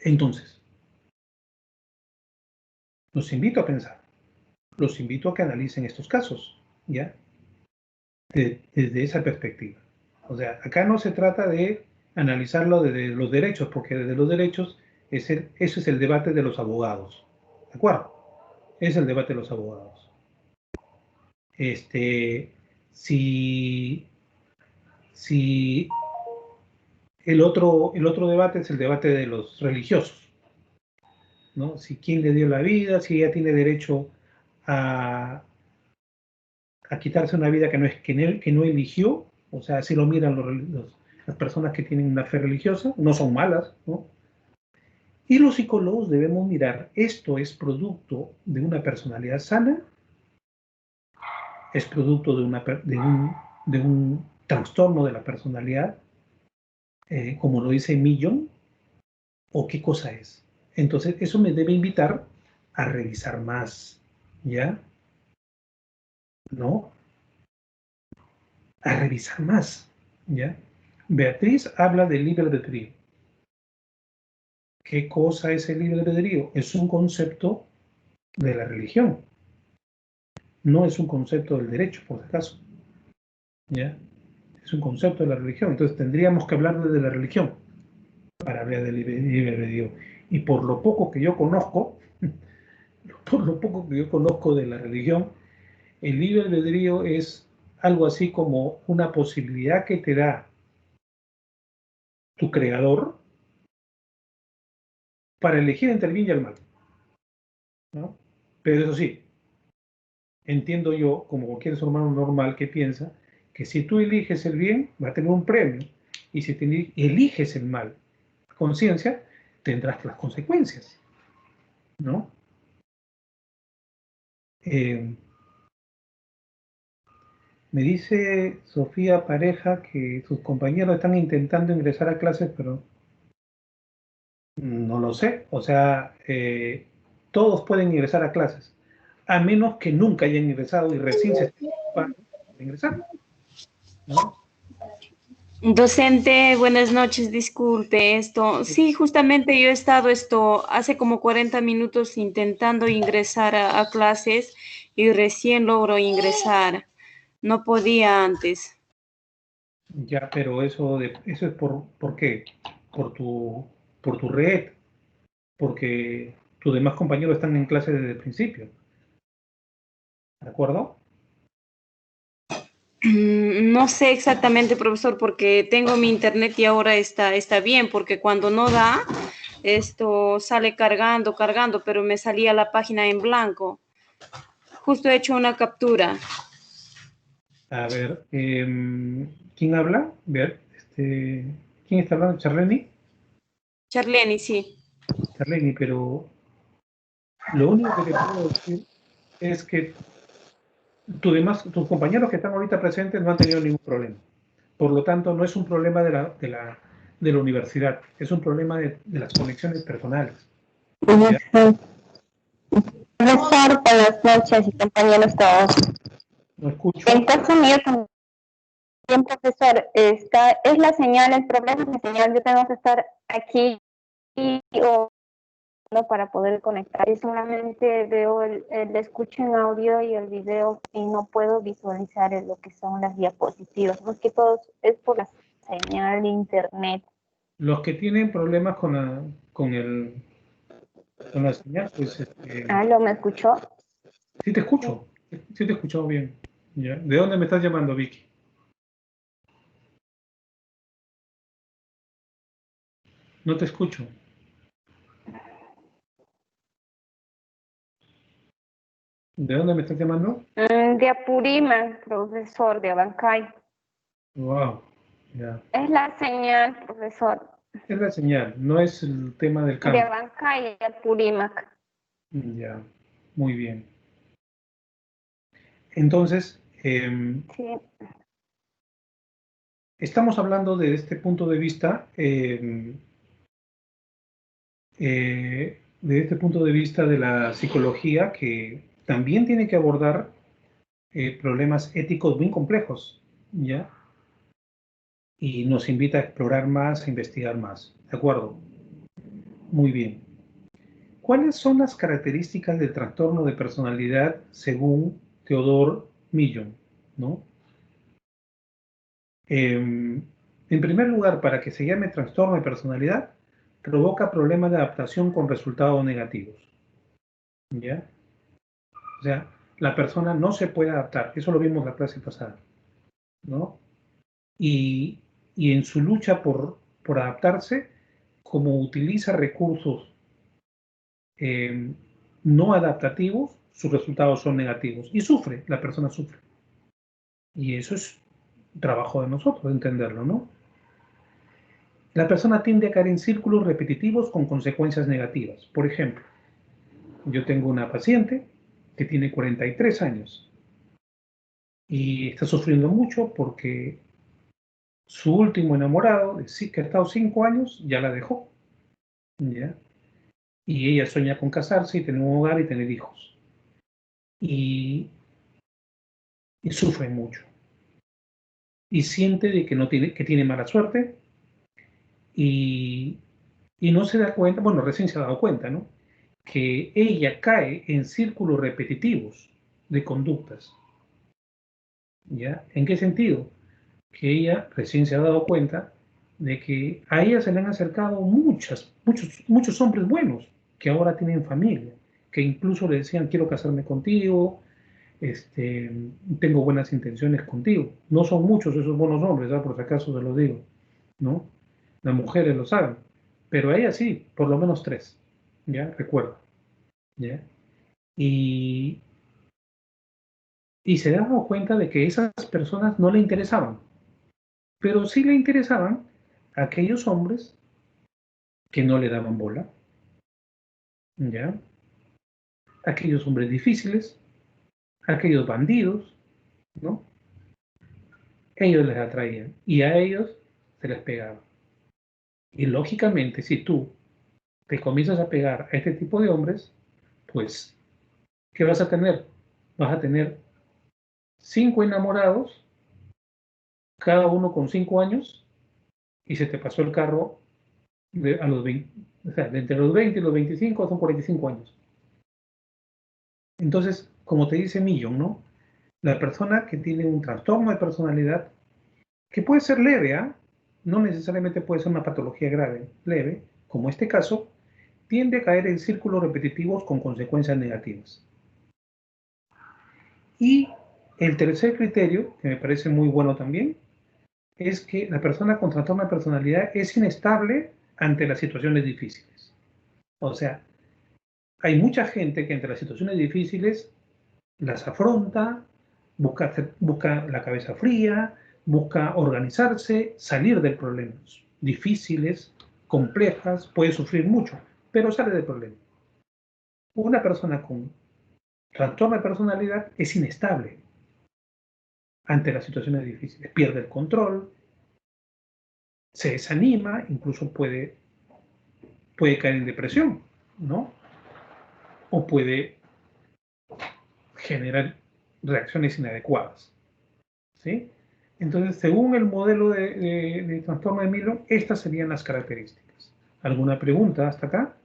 A: Entonces, los invito a pensar, los invito a que analicen estos casos, ¿ya? Desde esa perspectiva. O sea, acá no se trata de analizarlo desde los derechos, porque desde los derechos eso es el debate de los abogados, ¿de acuerdo? Es el debate de los abogados. Si el otro debate es el debate de los religiosos, ¿no? Si quién le dio la vida, si ella tiene derecho a quitarse una vida que no eligió, o sea, así lo miran las personas que tienen una fe religiosa, no son malas, ¿no? Y los psicólogos debemos mirar, ¿esto es producto de una personalidad sana? ¿Es producto de un trastorno de la personalidad, como lo dice Millon? ¿O qué cosa es? Entonces, eso me debe invitar a revisar más, ¿ya? ¿No? A revisar más, ¿ya? Beatriz habla del libre albedrío. ¿Qué cosa es el libre albedrío? Es un concepto de la religión. No es un concepto del derecho, por si acaso. ¿Ya? Es un concepto de la religión. Entonces tendríamos que hablar de la religión para hablar del libre albedrío. Y por lo poco que yo conozco, de la religión, el libre albedrío es algo así como una posibilidad que te da tu creador para elegir entre el bien y el mal, ¿no? Pero eso sí, entiendo yo, como cualquier ser humano normal que piensa, que si tú eliges el bien, va a tener un premio, y si eliges el mal, conciencia, tendrás las consecuencias, ¿no? Me dice Sofía Pareja que sus compañeros están intentando ingresar a clases, pero no lo sé. O sea, todos pueden ingresar a clases, a menos que nunca hayan ingresado y recién se estén para ingresar, ¿no?
F: Docente, buenas noches, disculpe esto. Sí, justamente yo he estado hace como 40 minutos intentando ingresar a clases y recién logro ingresar. No podía antes.
A: Ya, pero eso es ¿por qué? Por tu red, porque tus demás compañeros están en clase desde el principio. ¿De acuerdo?
F: No sé exactamente, profesor, porque tengo mi internet y ahora está bien, porque cuando no da, esto sale cargando, pero me salía la página en blanco. Justo he hecho una captura.
A: A ver, ¿quién habla? Ver, ¿quién está hablando? ¿Charleni?
F: Charleni, sí.
A: Charleni, pero lo único que te puedo decir es que tus compañeros que están ahorita presentes no han tenido ningún problema. Por lo tanto, no es un problema de la universidad, es un problema de las conexiones personales. ¿Ya?
G: Profesor, buenas noches y compañeros todos.
A: No escucho.
G: En caso mío también, profesor, es la señal, el problema es la señal. Yo tengo que estar aquí o no para poder conectar y solamente veo el escucho en audio y el video y no puedo visualizar lo que son las diapositivas. Más que todo es por la señal de internet.
A: Los que tienen problemas con la señal, pues...
G: ¿Aló, me escuchó?
A: Sí te escucho, sí te he escuchado bien. ¿Ya? ¿De dónde me estás llamando, Vicky? No te escucho. ¿De dónde me estás llamando?
G: De Apurímac, profesor, de Abancay.
A: Wow, ya.
G: Es la señal, profesor.
A: Es la señal, no es el tema del
G: De
A: cambio.
G: Abancay y Apurímac.
A: Ya, muy bien. Entonces,
G: Sí.
A: estamos hablando de este punto de vista, de la psicología, que también tiene que abordar problemas éticos muy complejos, ¿ya? y nos invita a explorar más, a investigar más. ¿De acuerdo? Muy bien. ¿Cuáles son las características del trastorno de personalidad según Theodore Millon, ¿no? En primer lugar, para que se llame trastorno de personalidad, provoca problemas de adaptación con resultados negativos. ¿Ya? O sea, la persona no se puede adaptar. Eso lo vimos la clase pasada, ¿no? Y en su lucha por adaptarse, como utiliza recursos no adaptativos, sus resultados son negativos. Y sufre, la persona sufre. Y eso es trabajo de nosotros, entenderlo, ¿no? La persona tiende a caer en círculos repetitivos con consecuencias negativas. Por ejemplo, yo tengo una paciente que tiene 43 años y está sufriendo mucho porque su último enamorado, que ha estado 5 años, ya la dejó. ¿Ya? Y ella sueña con casarse y tener un hogar y tener hijos. Y sufre mucho. Y siente de que, que tiene mala suerte y no se da cuenta, bueno, recién se ha dado cuenta, ¿no? Que ella cae en círculos repetitivos de conductas. ¿Ya? ¿En qué sentido? Que ella recién se ha dado cuenta de que a ella se le han acercado muchos hombres buenos que ahora tienen familia, que incluso le decían quiero casarme contigo, tengo buenas intenciones contigo. No son muchos esos buenos hombres, ¿verdad? Por si acaso se los digo, ¿no? Las mujeres lo saben, pero a ella sí, por lo menos 3, ¿ya? Recuerda, ¿ya? Y se ha dado cuenta de que esas personas no le interesaban, pero sí le interesaban a aquellos hombres que no le daban bola, ¿ya? Aquellos hombres difíciles, aquellos bandidos, ¿no? Ellos les atraían y a ellos se les pegaba. Y lógicamente, si tú te comienzas a pegar a este tipo de hombres, pues, ¿qué vas a tener? Vas a tener 5 enamorados, cada uno con 5 años, y se te pasó el carro a los 20, o sea, de entre los 20 y los 25 son 45 años. Entonces, como te dice Millon, ¿no? La persona que tiene un trastorno de personalidad, que puede ser leve, ¿ah? No necesariamente puede ser una patología grave, leve, como este caso, tiende a caer en círculos repetitivos con consecuencias negativas. Y el tercer criterio, que me parece muy bueno también, es que la persona con trastorno de personalidad es inestable ante las situaciones difíciles. O sea, hay mucha gente que ante las situaciones difíciles las afronta, busca la cabeza fría, busca organizarse, salir de problemas difíciles, complejas, puede sufrir mucho, pero sale del problema. Una persona con trastorno de personalidad es inestable ante las situaciones difíciles, pierde el control, se desanima, incluso puede caer en depresión, ¿no? O puede generar reacciones inadecuadas, ¿sí? Entonces, según el modelo de trastorno de Millon, estas serían las características. ¿Alguna pregunta hasta acá?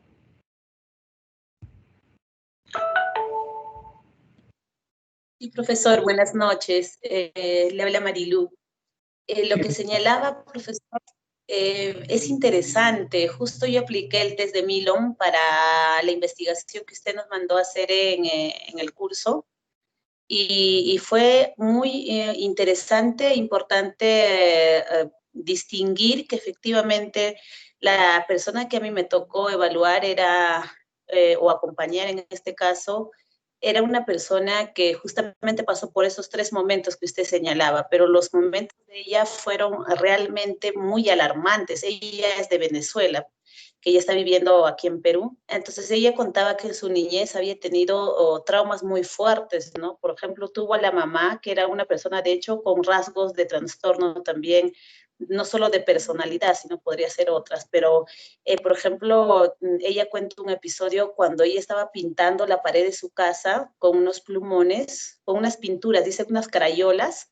H: Sí, profesor, buenas noches. Le habla Marilú. Lo que señalaba, profesor, es interesante. Justo yo apliqué el test de Millon para la investigación que usted nos mandó a hacer en el curso y fue muy interesante e importante distinguir que efectivamente la persona que a mí me tocó evaluar era, o acompañar en este caso, era una persona que justamente pasó por esos 3 momentos que usted señalaba, pero los momentos de ella fueron realmente muy alarmantes. Ella es de Venezuela, que ella está viviendo aquí en Perú. Entonces ella contaba que en su niñez había tenido traumas muy fuertes, ¿no? Por ejemplo, tuvo a la mamá, que era una persona, de hecho, con rasgos de trastorno también, no solo de personalidad, sino podría ser otras, pero por ejemplo, ella cuenta un episodio cuando ella estaba pintando la pared de su casa con unos plumones, con unas pinturas, dice unas crayolas,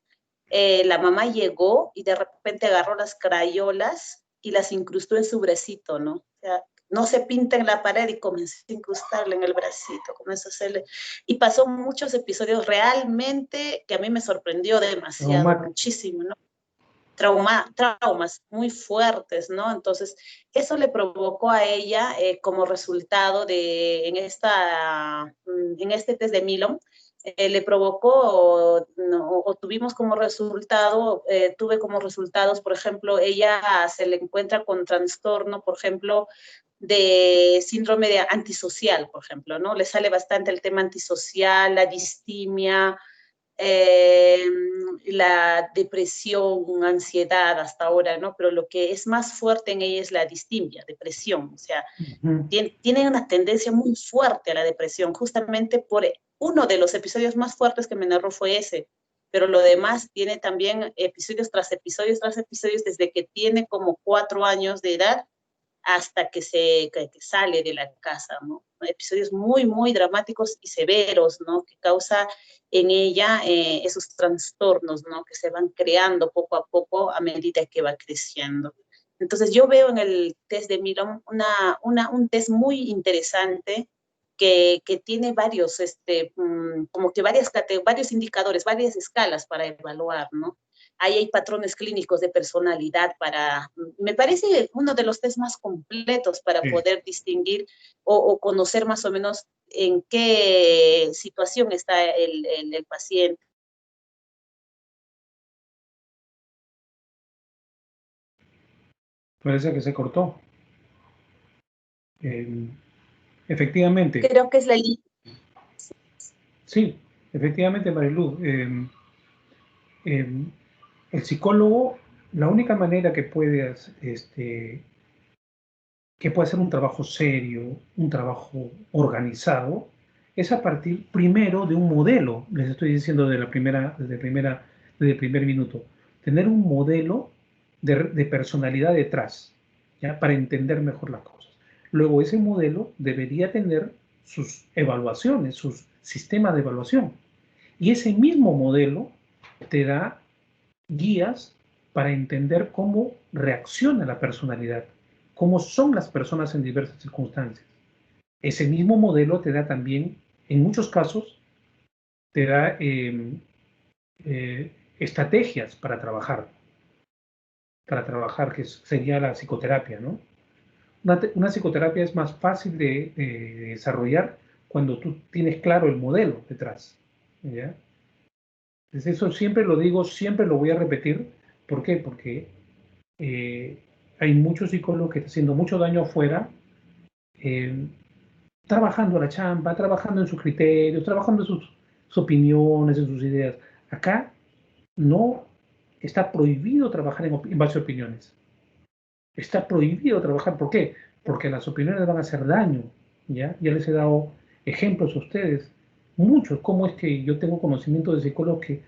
H: la mamá llegó y de repente agarró las crayolas y las incrustó en su bracito, ¿no? O sea, no se pinta en la pared y comenzó a incrustarle en el bracito, comenzó a hacerle, y pasó muchos episodios realmente que a mí me sorprendió demasiado, muchísimo, ¿no? Traumas muy fuertes, ¿no? Entonces, eso le provocó a ella como resultado de, en este test de Milom, le provocó, o tuvimos como resultado, tuve como resultados, por ejemplo, ella se le encuentra con trastorno, por ejemplo, de síndrome de antisocial, por ejemplo, ¿no? Le sale bastante el tema antisocial, la distimia, la depresión, ansiedad hasta ahora, ¿no? Pero lo que es más fuerte en ella es la distimia, depresión, o sea, tiene una tendencia muy fuerte a la depresión, justamente por uno de los episodios más fuertes que me narró fue ese, pero lo demás tiene también episodios tras episodios tras episodios desde que tiene como 4 años de edad hasta que sale de la casa, ¿no? Episodios muy, muy dramáticos y severos, ¿no? Que causa en ella esos trastornos, ¿no? Que se van creando poco a poco a medida que va creciendo. Entonces yo veo en el test de Milom un test muy interesante que tiene varios, como que varios indicadores, varias escalas para evaluar, ¿no? Ahí hay patrones clínicos de personalidad me parece uno de los test más completos para poder distinguir o conocer más o menos en qué situación está el paciente.
A: Parece que se cortó. Efectivamente.
H: Creo que es la línea.
A: Sí, efectivamente, Marilú. El psicólogo, la única manera que puede hacer un trabajo serio, un trabajo organizado, es a partir primero de un modelo. Les estoy diciendo desde el primer minuto. Tener un modelo de personalidad detrás, ¿ya? Para entender mejor las cosas. Luego, ese modelo debería tener sus evaluaciones, sus sistemas de evaluación. Y ese mismo modelo te da guías para entender cómo reacciona la personalidad, cómo son las personas en diversas circunstancias. Ese mismo modelo te da también, en muchos casos, te da estrategias para trabajar, que sería la psicoterapia, ¿no? Una psicoterapia es más fácil de desarrollar cuando tú tienes claro el modelo detrás, ¿ya? Entonces eso siempre lo digo, siempre lo voy a repetir. ¿Por qué? Porque hay muchos psicólogos que están haciendo mucho daño afuera, trabajando a la chamba, trabajando en sus criterios, trabajando en sus opiniones, en sus ideas. Acá no está prohibido trabajar en base a opiniones. Está prohibido trabajar. ¿Por qué? Porque las opiniones van a hacer daño. ¿Ya? Ya les he dado ejemplos a ustedes, muchos, cómo es que yo tengo conocimiento de psicólogos que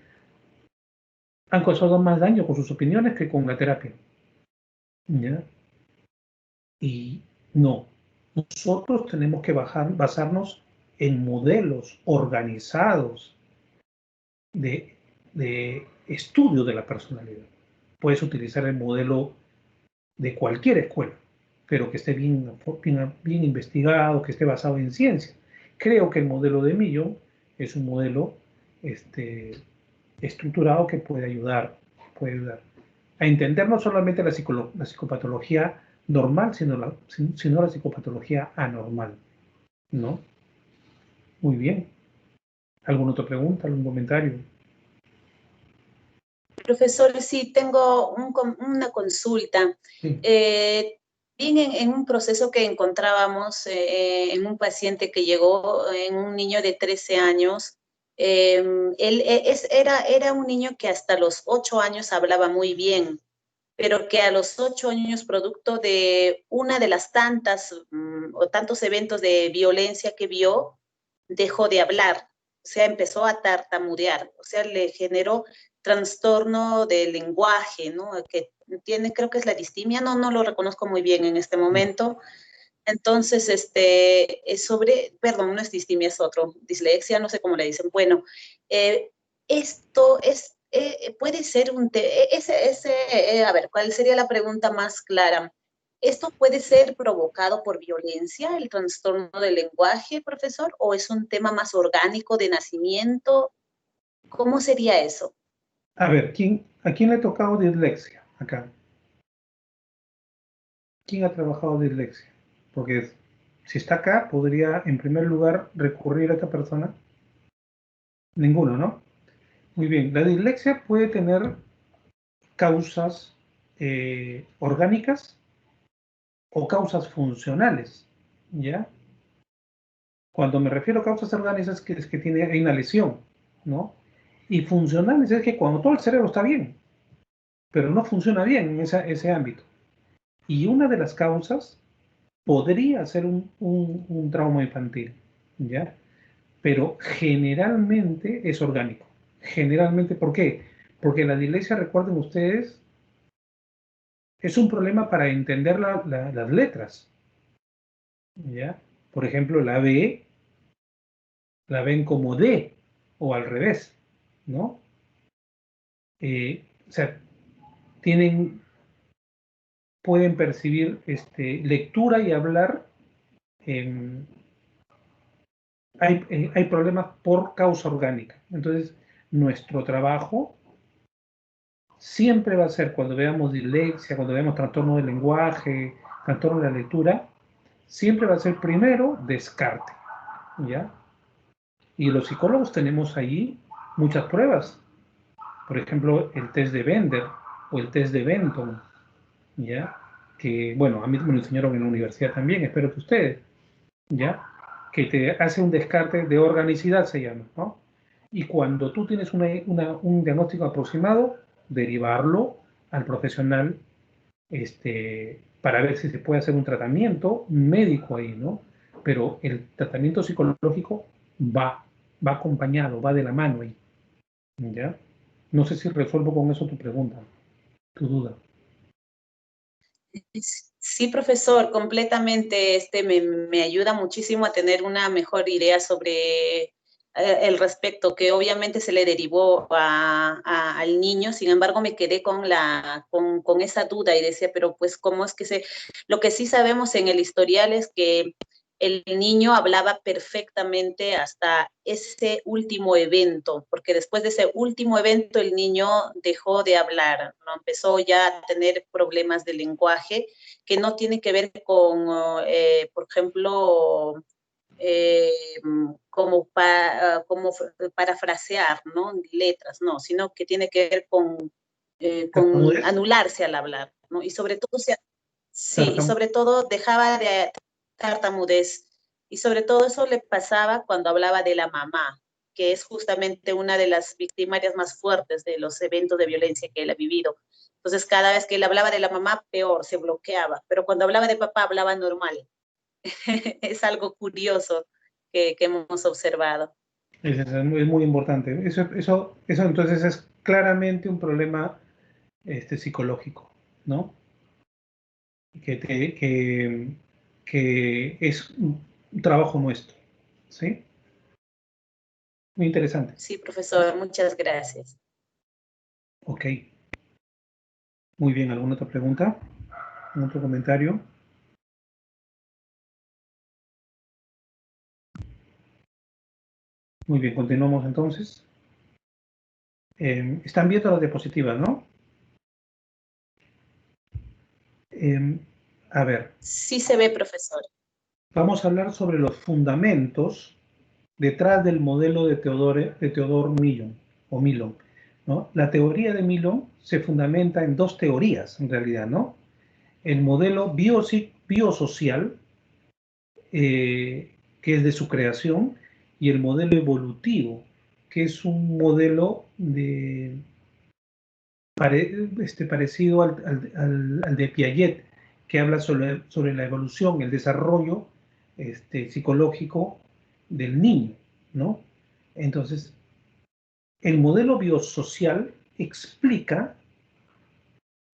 A: han causado más daño con sus opiniones que con la terapia. ¿Ya? Y no, nosotros tenemos que basarnos en modelos organizados de estudio de la personalidad. Puedes utilizar el modelo de cualquier escuela, pero que esté bien investigado, que esté basado en ciencia. Creo que el modelo de Millon es un modelo estructurado que puede ayudar a entender no solamente la psicopatología normal, sino la psicopatología anormal, ¿no? Muy bien. ¿Alguna otra pregunta, algún comentario?
H: Profesor, sí, tengo una consulta.
A: Sí.
H: Bien, en un proceso que encontrábamos en un paciente que llegó, en un niño de 13 años, él era un niño que hasta los 8 años hablaba muy bien, pero que a los 8 años, producto de una de las tantas o tantos eventos de violencia que vio, dejó de hablar, o sea, empezó a tartamudear, o sea, le generó trastorno del lenguaje, ¿no? Que tiene, creo que es la distimia, no lo reconozco muy bien en este momento. Entonces, perdón, no es distimia, es otro, dislexia, no sé cómo le dicen. Bueno, esto es puede ser a ver, ¿cuál sería la pregunta más clara? ¿Esto puede ser provocado por violencia, el trastorno del lenguaje, profesor? ¿O es un tema más orgánico de nacimiento? ¿Cómo sería eso?
A: A ver, ¿a quién le ha tocado dislexia acá? ¿Quién ha trabajado dislexia? Porque si está acá, podría en primer lugar recurrir a esta persona. Ninguno, ¿no? Muy bien, la dislexia puede tener causas orgánicas o causas funcionales, ¿ya? Cuando me refiero a causas orgánicas es que hay una lesión, ¿no? Y funcionales es que cuando todo el cerebro está bien, pero no funciona bien en ese ámbito. Y una de las causas podría ser un trauma infantil, ¿ya? Pero generalmente es orgánico. Generalmente, ¿por qué? Porque la dislexia, recuerden ustedes, es un problema para entender las letras, ¿ya? Por ejemplo, la B la ven como D o al revés, ¿no? O sea, pueden percibir lectura y hablar. Hay problemas por causa orgánica. Entonces, nuestro trabajo siempre va a ser, cuando veamos dislexia, cuando veamos trastorno del lenguaje, trastorno de la lectura, siempre va a ser primero descarte, ¿ya? Y los psicólogos tenemos allí muchas pruebas. Por ejemplo, el test de Bender o el test de Benton, ¿ya? Que, bueno, a mí me lo enseñaron en la universidad también, espero que ustedes, ¿ya? Que te hace un descarte de organicidad, se llama, ¿no? Y cuando tú tienes un diagnóstico aproximado, derivarlo al profesional para ver si se puede hacer un tratamiento médico ahí, ¿no? Pero el tratamiento psicológico va acompañado, va de la mano ahí, ¿ya? No sé si resuelvo con eso tu pregunta, tu duda.
H: Sí, profesor, completamente. Me ayuda muchísimo a tener una mejor idea sobre el respecto, que obviamente se le derivó al niño. Sin embargo, me quedé con esa duda y decía, pero pues, ¿cómo es que lo que sí sabemos en el historial es que el niño hablaba perfectamente hasta ese último evento, porque después de ese último evento el niño dejó de hablar, ¿no? Empezó ya a tener problemas de lenguaje que no tiene que ver con, por ejemplo, como parafrasear, ¿no? Letras, no, sino que tiene que ver con anularse al hablar, ¿no? Y sobre todo, sí, y sobre todo dejaba de tartamudez. Y sobre todo eso le pasaba cuando hablaba de la mamá, que es justamente una de las victimarias más fuertes de los eventos de violencia que él ha vivido. Entonces, cada vez que él hablaba de la mamá, peor, se bloqueaba. Pero cuando hablaba de papá, hablaba normal. Es algo curioso que hemos observado.
A: Es muy importante. Eso entonces es claramente un problema psicológico, ¿no? Que es un trabajo nuestro, ¿sí? Muy interesante.
H: Sí, profesor, muchas gracias.
A: Ok. Muy bien, ¿alguna otra pregunta? ¿Algún otro comentario? Muy bien, continuamos entonces. Están viendo las diapositivas, ¿no? A ver.
H: Sí se ve, profesor.
A: Vamos a hablar sobre los fundamentos detrás del modelo de Theodore Millon, ¿no? La teoría de Millon se fundamenta en dos teorías, en realidad, ¿no? El modelo biosocial, que es de su creación, y el modelo evolutivo, que es un modelo parecido al de Piaget, que habla sobre la evolución, el desarrollo psicológico del niño, ¿no? Entonces, el modelo biosocial explica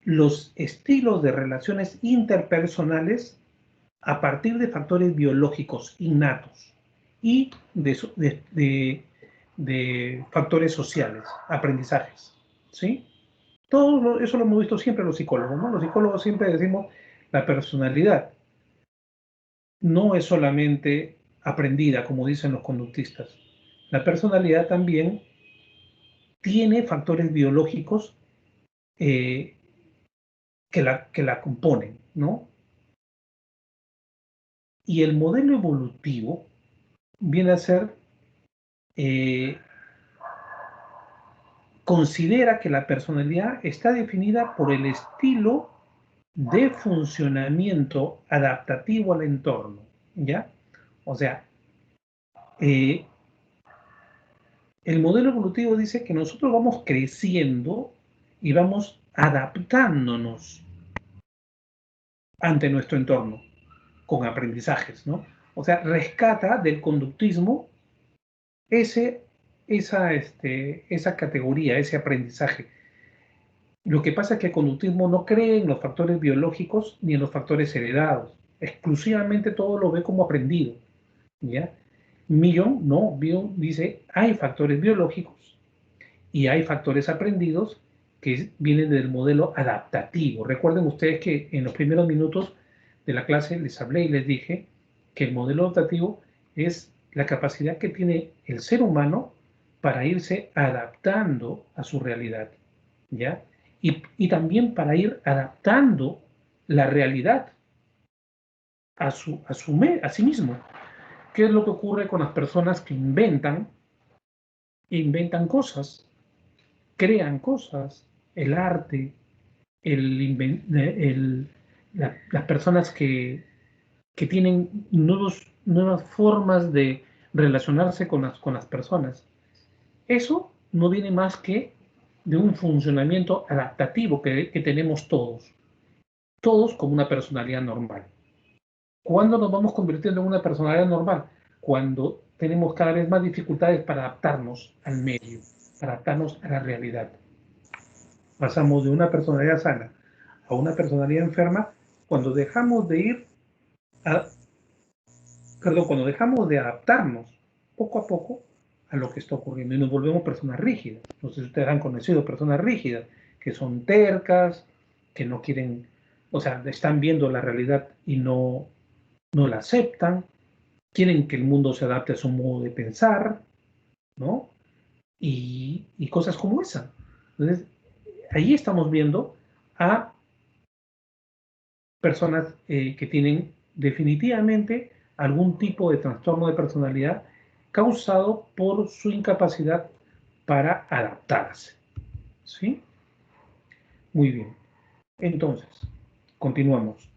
A: los estilos de relaciones interpersonales a partir de factores biológicos innatos y de factores sociales, aprendizajes, ¿sí? Eso lo hemos visto siempre los psicólogos, ¿no? Los psicólogos siempre decimos la personalidad no es solamente aprendida, como dicen los conductistas. La personalidad también tiene factores biológicos que la componen, ¿no? Y el modelo evolutivo viene a ser, considera que la personalidad está definida por el estilo de funcionamiento adaptativo al entorno, ¿ya? O sea, el modelo evolutivo dice que nosotros vamos creciendo y vamos adaptándonos ante nuestro entorno con aprendizajes, ¿no? O sea, rescata del conductismo esa categoría, ese aprendizaje. Lo que pasa es que el conductismo no cree en los factores biológicos ni en los factores heredados. Exclusivamente todo lo ve como aprendido, ¿ya? Millon no, Millon dice, hay factores biológicos y hay factores aprendidos que vienen del modelo adaptativo. Recuerden ustedes que en los primeros minutos de la clase les hablé y les dije que el modelo adaptativo es la capacidad que tiene el ser humano para irse adaptando a su realidad, ¿ya? Y también para ir adaptando la realidad a sí mismo. ¿Qué es lo que ocurre con las personas que inventan cosas, crean cosas, el arte, las personas que tienen nuevas formas de relacionarse con las personas? Eso no viene más que de un funcionamiento adaptativo que tenemos todos como una personalidad normal. ¿Cuándo nos vamos convirtiendo en una personalidad normal? Cuando tenemos cada vez más dificultades para adaptarnos al medio, para adaptarnos a la realidad. Pasamos de una personalidad sana a una personalidad enferma cuando dejamos de cuando dejamos de adaptarnos poco a poco a lo que está ocurriendo y nos volvemos personas rígidas. No sé si ustedes han conocido personas rígidas, que son tercas, que no quieren, o sea, están viendo la realidad y no la aceptan, quieren que el mundo se adapte a su modo de pensar, ¿no? Y cosas como esa. Entonces, ahí estamos viendo a personas que tienen definitivamente algún tipo de trastorno de personalidad causado por su incapacidad para adaptarse. ¿Sí? Muy bien. Entonces, continuamos.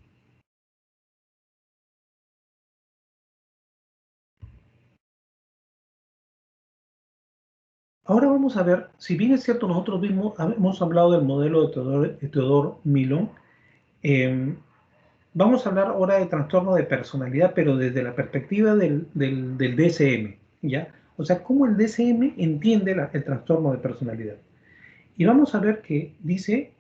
A: Ahora vamos a ver, si bien es cierto, nosotros hemos hablado del modelo de Theodore Millon, vamos a hablar ahora de trastorno de personalidad, pero desde la perspectiva del DSM, ¿ya? O sea, cómo el DSM entiende el trastorno de personalidad. Y vamos a ver que dice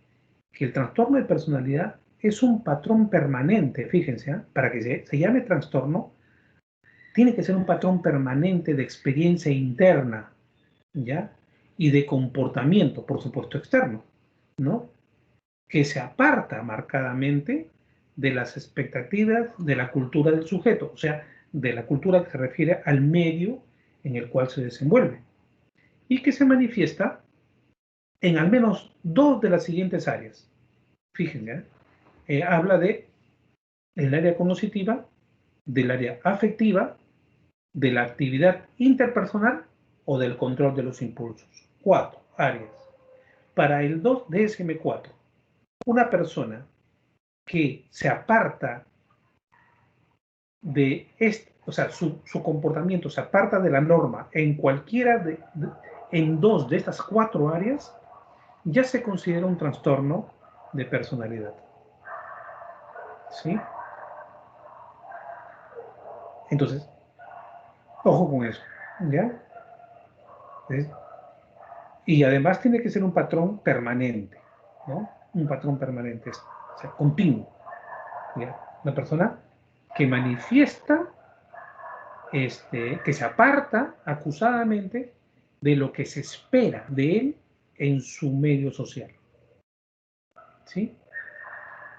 A: que el trastorno de personalidad es un patrón permanente, fíjense, para que se llame trastorno, tiene que ser un patrón permanente de experiencia interna, ¿ya? Y de comportamiento, por supuesto, externo, ¿no? Que se aparta marcadamente de las expectativas de la cultura del sujeto, o sea, de la cultura que se refiere al medio en el cual se desenvuelve, y que se manifiesta en al menos dos de las siguientes áreas. Fíjense, habla del área cognitiva, del área afectiva, de la actividad interpersonal o del control de los impulsos. 4 áreas. Para el DSM-4, una persona que se aparta de o sea, su comportamiento se aparta de la norma en cualquiera en dos de estas 4 áreas, ya se considera un trastorno de personalidad. ¿Sí? Entonces, ojo con eso, ¿ya? Y además tiene que ser un patrón permanente, ¿no? Un patrón permanente, o sea, continuo. ¿Ya? Una persona que manifiesta, que se aparta acusadamente de lo que se espera de él en su medio social. ¿Sí?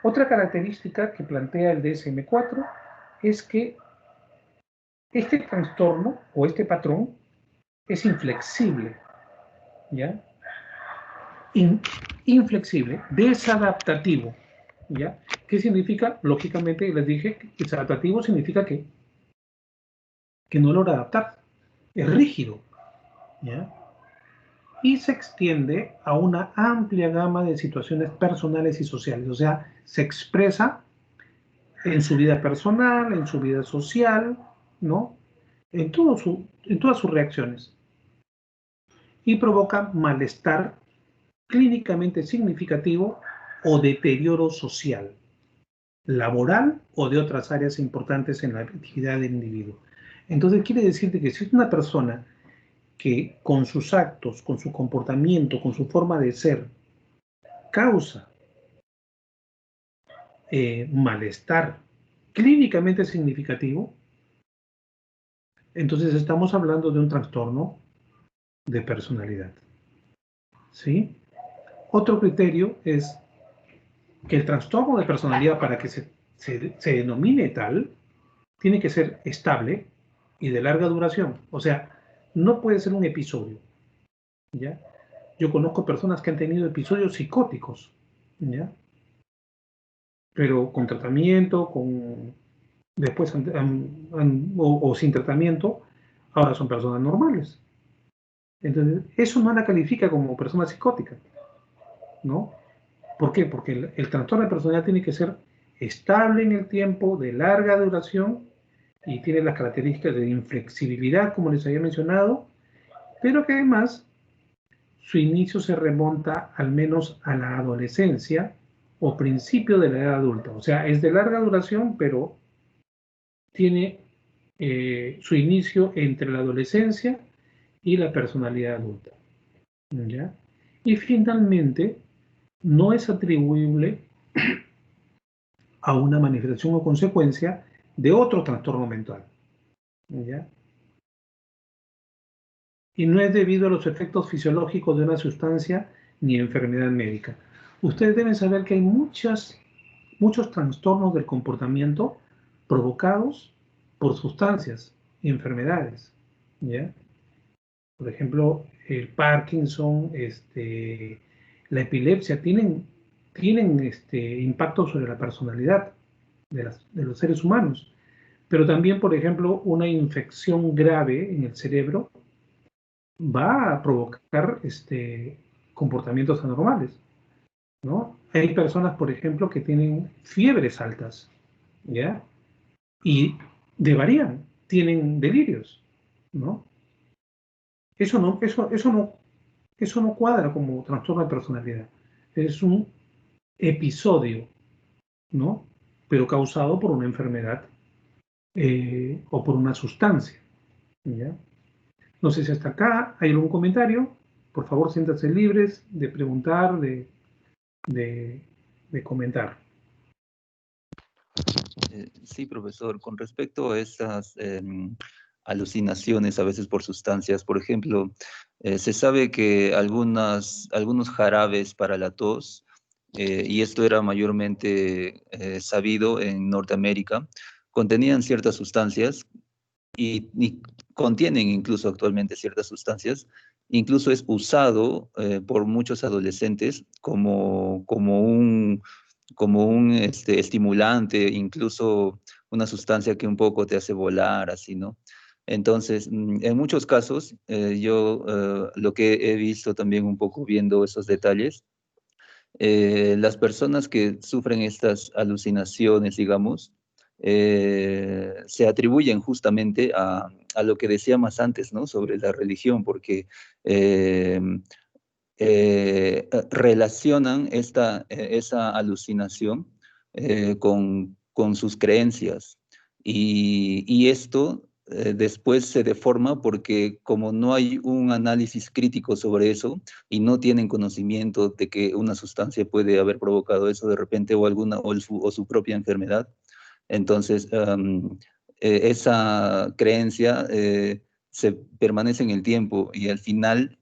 A: Otra característica que plantea el DSM-4 es que este trastorno o este patrón es inflexible, ¿ya? Inflexible, desadaptativo, ¿ya? ¿Qué significa? Lógicamente, les dije que desadaptativo significa que no logra adaptar, es rígido, ¿ya? Y se extiende a una amplia gama de situaciones personales y sociales, o sea, se expresa en su vida personal, en su vida social, ¿no? En todas sus reacciones. Y provoca malestar clínicamente significativo o deterioro social, laboral o de otras áreas importantes en la actividad del individuo. Entonces quiere decirte que si es una persona que con sus actos, con su comportamiento, con su forma de ser, causa malestar clínicamente significativo, entonces estamos hablando de un trastorno de personalidad. ¿Sí? Otro criterio es que el trastorno de personalidad, para que se denomine tal, tiene que ser estable y de larga duración. O sea, no puede ser un episodio, ¿ya? Yo conozco personas que han tenido episodios psicóticos, ¿ya? Pero con tratamiento, después o sin tratamiento, ahora son personas normales. Entonces, eso no la califica como persona psicótica, ¿no? ¿Por qué? Porque el trastorno de personalidad tiene que ser estable en el tiempo, de larga duración, y tiene las características de inflexibilidad, como les había mencionado, pero que además su inicio se remonta al menos a la adolescencia o principio de la edad adulta. O sea, es de larga duración, pero tiene su inicio entre la adolescencia y la personalidad adulta, ¿ya? Y finalmente, no es atribuible a una manifestación o consecuencia de otro trastorno mental, ¿ya? Y no es debido a los efectos fisiológicos de una sustancia ni enfermedad médica. Ustedes deben saber que hay muchos trastornos del comportamiento provocados por sustancias y enfermedades, ¿ya? Por ejemplo, el Parkinson, la epilepsia, tienen impacto sobre la personalidad de los seres humanos. Pero también, por ejemplo, una infección grave en el cerebro va a provocar comportamientos anormales, ¿no? Hay personas, por ejemplo, que tienen fiebres altas, ¿ya? Y varían, tienen delirios, ¿no? Eso no cuadra como trastorno de personalidad. Es un episodio, ¿no? Pero causado por una enfermedad o por una sustancia, ¿ya? No sé si hasta acá hay algún comentario. Por favor, siéntanse libres de preguntar, de comentar.
E: Sí, profesor, con respecto a estas alucinaciones a veces por sustancias, por ejemplo, se sabe que algunos jarabes para la tos, y esto era mayormente sabido en Norteamérica, contenían ciertas sustancias y contienen incluso actualmente ciertas sustancias. Incluso es usado por muchos adolescentes como un estimulante, incluso una sustancia que un poco te hace volar, así, ¿no? Entonces, en muchos casos, yo lo que he visto también un poco viendo esos detalles, las personas que sufren estas alucinaciones, digamos, se atribuyen justamente a lo que decíamos antes, ¿no? Sobre la religión, porque relacionan esa alucinación con sus creencias. Y esto después se deforma porque como no hay un análisis crítico sobre eso y no tienen conocimiento de que una sustancia puede haber provocado eso de repente o su propia enfermedad, entonces esa creencia se permanece en el tiempo y al final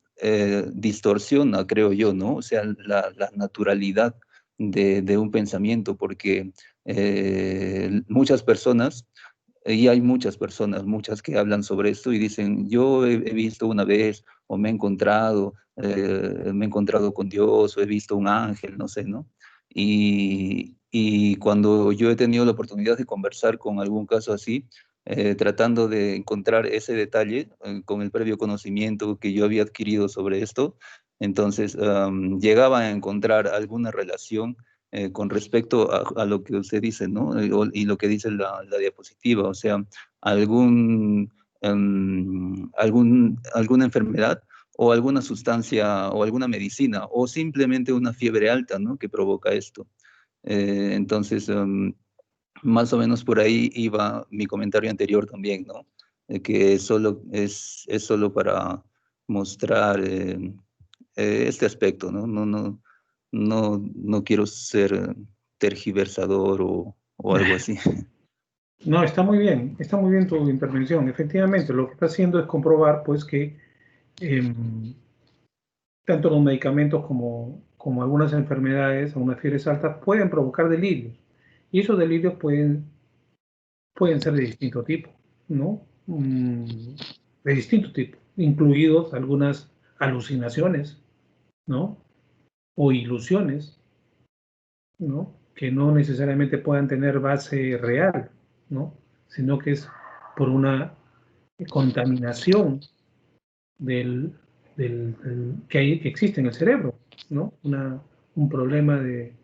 E: distorsiona, creo yo, ¿no? O sea, la naturalidad de un pensamiento, porque muchas personas, y hay muchas personas, muchas que hablan sobre esto y dicen, yo he visto una vez, o me he encontrado con Dios, o he visto un ángel, no sé, ¿no? Y cuando yo he tenido la oportunidad de conversar con algún caso así, tratando de encontrar ese detalle con el previo conocimiento que yo había adquirido sobre esto, entonces llegaba a encontrar alguna relación con respecto a lo que usted dice, ¿no? Y lo que dice la diapositiva, o sea, alguna enfermedad o alguna sustancia o alguna medicina o simplemente una fiebre alta, ¿no? Que provoca esto. Entonces, más o menos por ahí iba mi comentario anterior también, ¿no? Que es solo para mostrar este aspecto, ¿no? No quiero ser tergiversador o algo así.
A: No, está muy bien tu intervención. Efectivamente, lo que está haciendo es comprobar, pues, que tanto los medicamentos como algunas enfermedades, algunas fiebres altas, pueden provocar delirios. Y esos delirios pueden ser de distinto tipo, ¿no? De distinto tipo, incluidos algunas alucinaciones, ¿no? O ilusiones, ¿no? Que no necesariamente puedan tener base real, ¿no? Sino que es por una contaminación del, que existe en el cerebro, ¿no? Un problema de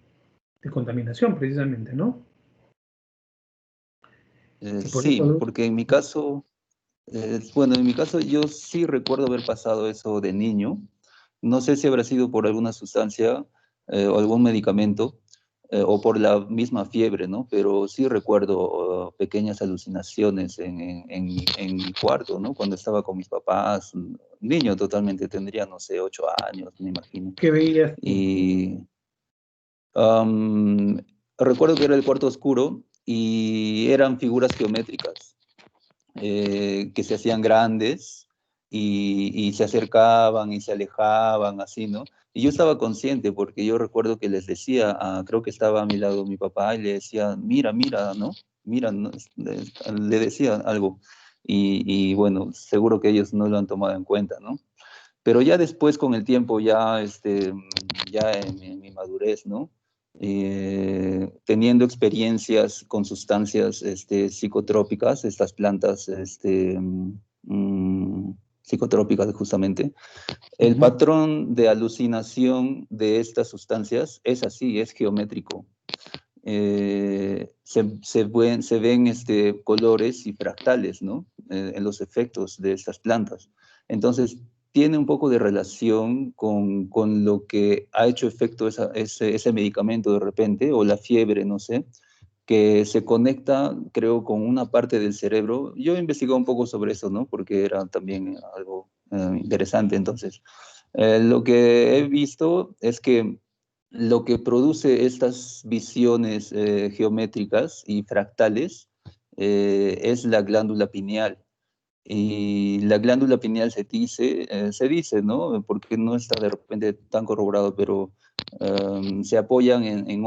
A: contaminación, precisamente, ¿no? Y por
E: Sí,
A: eso,
E: porque en mi caso, bueno, en mi caso yo sí recuerdo haber pasado eso de niño. No sé si habrá sido por alguna sustancia o algún medicamento o por la misma fiebre, ¿no? Pero sí recuerdo pequeñas alucinaciones en mi cuarto, ¿no? Cuando estaba con mis papás, un niño totalmente, tendría, no sé, 8 años, me imagino.
A: ¿qué veías tú?
E: Y recuerdo que era el cuarto oscuro y eran figuras geométricas que se hacían grandes y se acercaban y se alejaban, así, ¿no? Y yo estaba consciente porque yo recuerdo que les decía, creo que estaba a mi lado mi papá y le decía, mira, mira, ¿no? Mira, ¿no? Le decía algo. Y bueno, seguro que ellos no lo han tomado en cuenta, ¿no? Pero ya después, con el tiempo, ya en mi madurez, ¿no? Teniendo experiencias con sustancias psicotrópicas, estas plantas psicotrópicas justamente, el patrón de alucinación de estas sustancias es así, es geométrico. Se ven colores y fractales, ¿no? En los efectos de estas plantas. Entonces, tiene un poco de relación con lo que ha hecho efecto ese medicamento de repente, o la fiebre, no sé, que se conecta, creo, con una parte del cerebro. Yo he investigado un poco sobre eso, ¿no? Porque era también algo interesante. Entonces, lo que he visto es que lo que produce estas visiones geométricas y fractales es la glándula pineal. Y la glándula pineal se dice, ¿no? Porque no está de repente tan corroborado, pero se apoyan en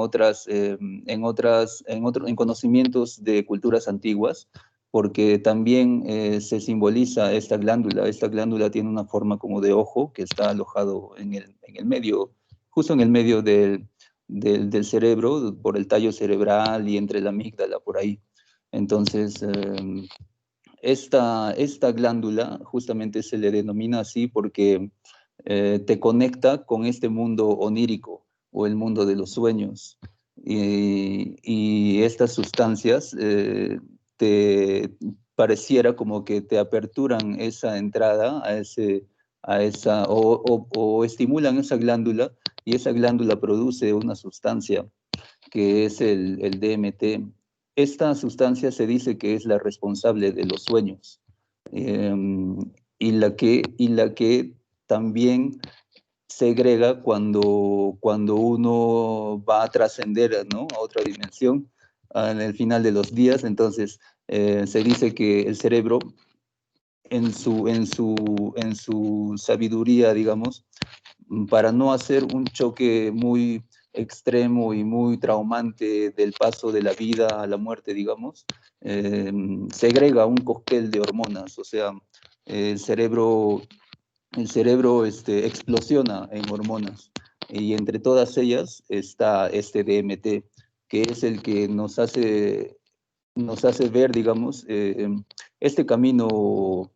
E: conocimientos de culturas antiguas, porque también se simboliza esta glándula. Esta glándula tiene una forma como de ojo que está alojado en el medio, justo en el medio del cerebro, por el tallo cerebral y entre la amígdala, por ahí. Entonces, esta glándula justamente se le denomina así porque te conecta con este mundo onírico o el mundo de los sueños. Y estas sustancias te pareciera como que te aperturan esa entrada o estimulan esa glándula, y esa glándula produce una sustancia que es el DMT. Esta sustancia se dice que es la responsable de los sueños, y la que también segrega cuando uno va a trascender, ¿no? A otra dimensión en el final de los días. Entonces se dice que el cerebro en su sabiduría, digamos, para no hacer un choque muy extremo y muy traumante del paso de la vida a la muerte, digamos, segrega un cóctel de hormonas, o sea, el cerebro explosiona en hormonas, y entre todas ellas está este DMT, que es el que nos hace ver, digamos, este camino,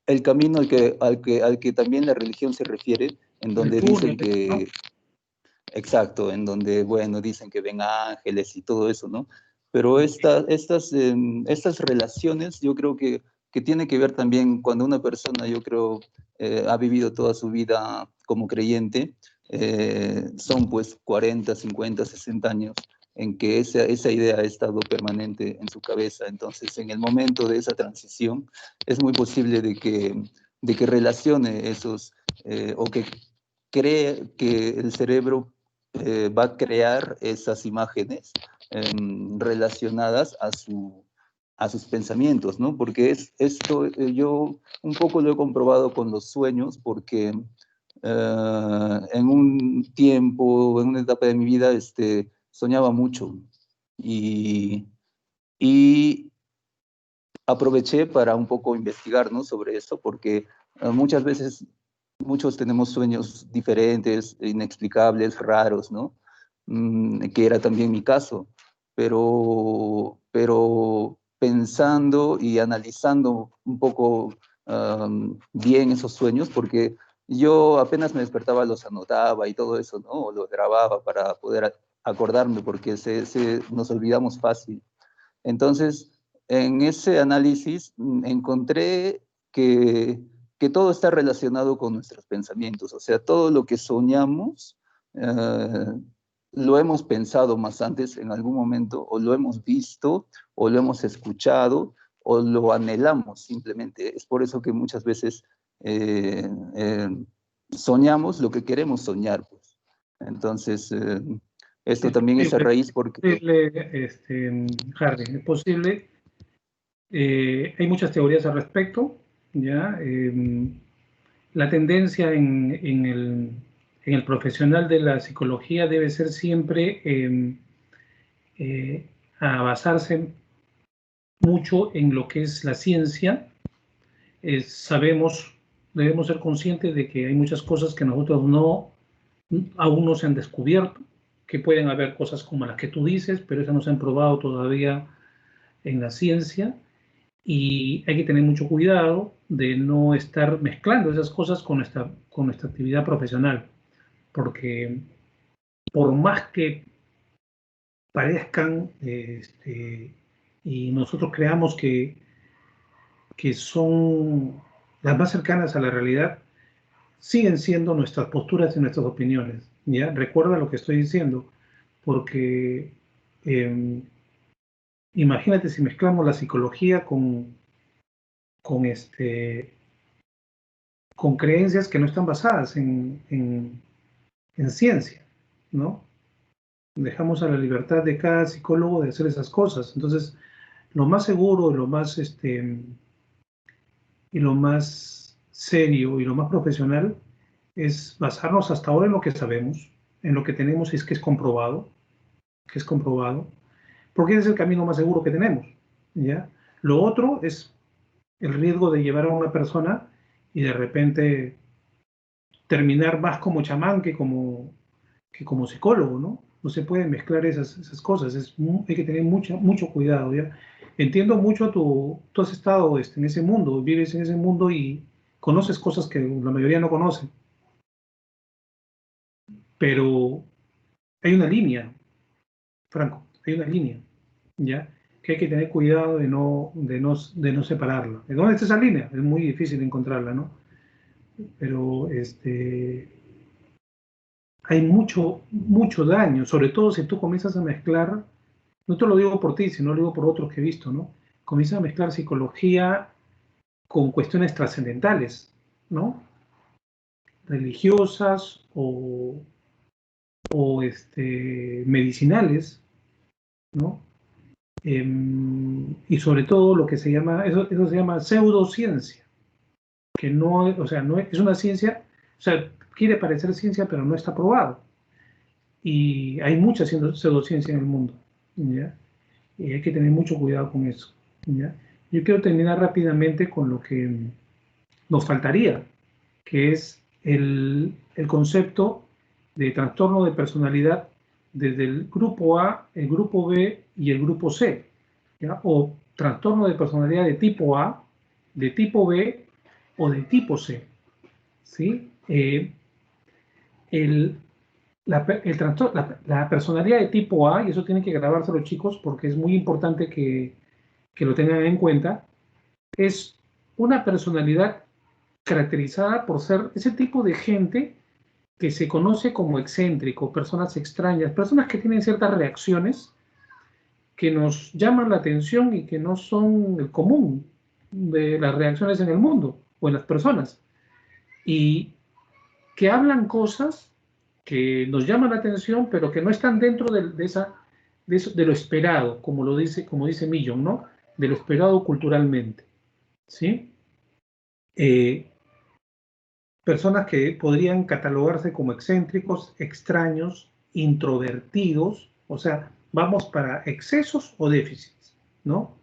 E: el camino al que también la religión se refiere, en donde dicen que, exacto, en donde, bueno, dicen que ven ángeles y todo eso, ¿no? Pero estas relaciones, yo creo que tiene que ver también cuando una persona, yo creo, ha vivido toda su vida como creyente, son pues 40, 50, 60 años, en que esa idea ha estado permanente en su cabeza. Entonces, en el momento de esa transición, es muy posible de que relacione esos, o que cree que el cerebro va a crear esas imágenes relacionadas a sus pensamientos, ¿no? Porque esto yo un poco lo he comprobado con los sueños, porque en un tiempo, en una etapa de mi vida, soñaba mucho, y aproveché para un poco investigar, ¿no?, sobre eso, porque muchas veces muchos tenemos sueños diferentes, inexplicables, raros, ¿no? Que era también mi caso, pero pensando y analizando un poco bien esos sueños, porque yo apenas me despertaba los anotaba y todo eso, ¿no? O los grababa para poder acordarme, porque nos olvidamos fácil. Entonces, en ese análisis encontré que todo está relacionado con nuestros pensamientos, o sea, todo lo que soñamos lo hemos pensado más antes en algún momento, o lo hemos visto, o lo hemos escuchado, o lo anhelamos simplemente. Es por eso que muchas veces soñamos lo que queremos soñar, pues. Entonces, esto también es a raíz porque...
A: Harvey, es posible. Hay muchas teorías al respecto, ¿ya? La tendencia en el profesional de la psicología debe ser siempre a basarse mucho en lo que es la ciencia. Debemos ser conscientes de que hay muchas cosas que nosotros aún no se han descubierto, que pueden haber cosas como las que tú dices, pero esas no se han probado todavía en la ciencia, y hay que tener mucho cuidado de no estar mezclando esas cosas con nuestra actividad profesional, porque por más que parezcan y nosotros creamos que son las más cercanas a la realidad, siguen siendo nuestras posturas y nuestras opiniones, ¿ya? Recuerda lo que estoy diciendo, porque imagínate si mezclamos la psicología con creencias que no están basadas en ciencia, ¿no? Dejamos a la libertad de cada psicólogo de hacer esas cosas. Entonces, lo más seguro y lo más serio y lo más profesional es basarnos hasta ahora en lo que sabemos, en lo que tenemos, y es que es comprobado, porque ese es el camino más seguro que tenemos, ¿ya? Lo otro es el riesgo de llevar a una persona y de repente terminar más como chamán que como psicólogo, ¿no? No se pueden mezclar esas cosas, hay que tener mucho cuidado, ¿ya? Entiendo mucho tú has estado en ese mundo, vives en ese mundo y conoces cosas que la mayoría no conoce, pero hay una línea, Franco, hay una línea, ¿ya? Que hay que tener cuidado de no separarla. ¿De dónde está esa línea? Es muy difícil encontrarla, ¿no? Pero hay mucho daño, sobre todo si tú comienzas a mezclar, no te lo digo por ti, sino lo digo por otros que he visto, ¿no? Comienzas a mezclar psicología con cuestiones trascendentales, ¿no? Religiosas o medicinales, ¿no? y sobre todo lo que se llama, eso se llama pseudociencia, que no, o sea, no es una ciencia, o sea, quiere parecer ciencia, pero no está probado. Y hay mucha pseudociencia en el mundo, ¿ya? Y hay que tener mucho cuidado con eso, ¿ya? Yo quiero terminar rápidamente con lo que nos faltaría, que es el concepto de trastorno de personalidad desde el grupo A, el grupo B y el grupo C, ¿ya? O trastorno de personalidad de tipo A, de tipo B o de tipo C, ¿sí? La personalidad de tipo A, y eso tienen que grabárselo, chicos, porque es muy importante que lo tengan en cuenta, es una personalidad caracterizada por ser ese tipo de gente que se conoce como excéntrico, personas extrañas, personas que tienen ciertas reacciones que nos llaman la atención y que no son el común de las reacciones en el mundo o en las personas. Y que hablan cosas que nos llaman la atención, pero que no están dentro de lo esperado, como dice Millon, ¿no? De lo esperado culturalmente, ¿sí? Personas que podrían catalogarse como excéntricos, extraños, introvertidos, o sea, vamos para excesos o déficits, ¿no?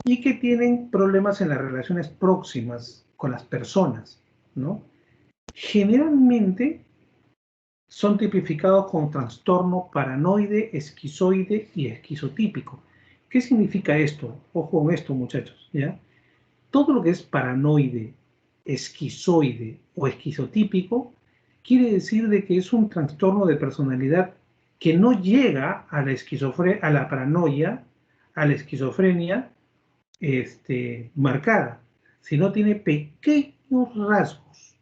A: Y que tienen problemas en las relaciones próximas con las personas, ¿no? Generalmente son tipificados con trastorno paranoide, esquizoide y esquizotípico. ¿Qué significa esto? Ojo con esto, muchachos, ¿ya? Todo lo que es paranoide, esquizoide o esquizotípico quiere decir de que es un trastorno de personalidad que no llega a a la paranoia, a la esquizofrenia marcada, sino tiene pequeños rasgos,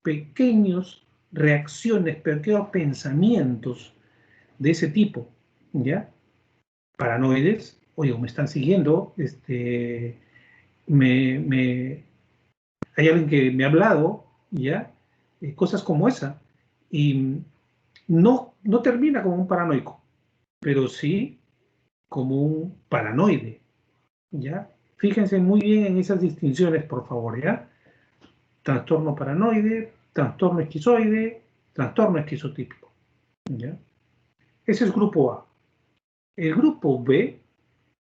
A: pequeñas reacciones, pequeños pensamientos de ese tipo, ¿ya? Paranoides, oye, me están siguiendo, hay alguien que me ha hablado, ¿ya? Cosas como esa. Y no termina como un paranoico, pero sí como un paranoide, ¿ya? Fíjense muy bien en esas distinciones, por favor, ¿ya? Trastorno paranoide, trastorno esquizoide, trastorno esquizotípico, ¿ya? Ese es grupo A. El grupo B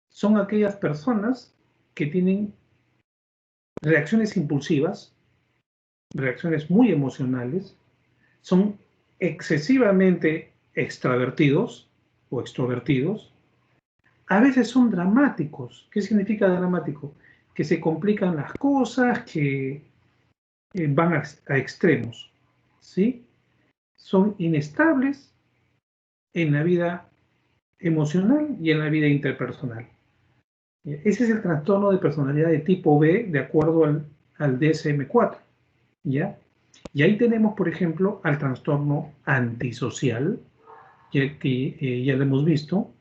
A: son aquellas personas que tienen reacciones impulsivas, reacciones muy emocionales, son excesivamente extravertidos o extrovertidos, a veces son dramáticos. ¿Qué significa dramático? Que se complican las cosas, que van a extremos, ¿sí? Son inestables en la vida emocional y en la vida interpersonal. Ese es el trastorno de personalidad de tipo B de acuerdo al DSM-4, ¿ya? Y ahí tenemos, por ejemplo, al trastorno antisocial, que ya lo hemos visto,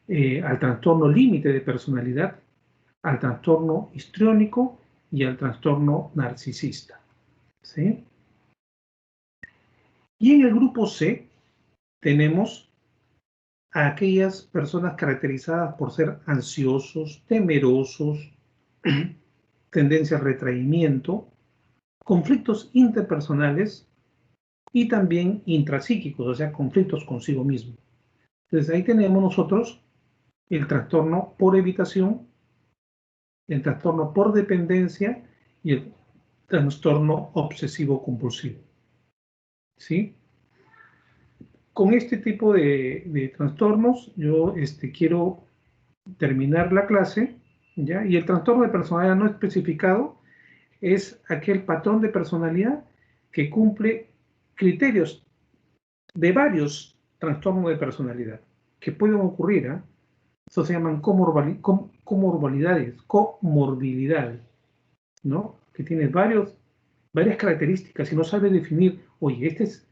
A: al trastorno límite de personalidad, al trastorno histriónico y al trastorno narcisista, ¿sí? Y en el grupo C tenemos a aquellas personas caracterizadas por ser ansiosos, temerosos, tendencia al retraimiento, conflictos interpersonales y también intrapsíquicos, o sea, conflictos consigo mismo. Entonces ahí tenemos nosotros el trastorno por evitación, el trastorno por dependencia y el trastorno obsesivo-compulsivo, ¿sí? Con este tipo de trastornos yo quiero terminar la clase, ¿ya? Y el trastorno de personalidad no especificado es aquel patrón de personalidad que cumple criterios de varios trastornos de personalidad que pueden ocurrir, ¿eh? Eso se llaman comorbilidades, ¿no? Que tiene varias características y no sabe definir, oye, este es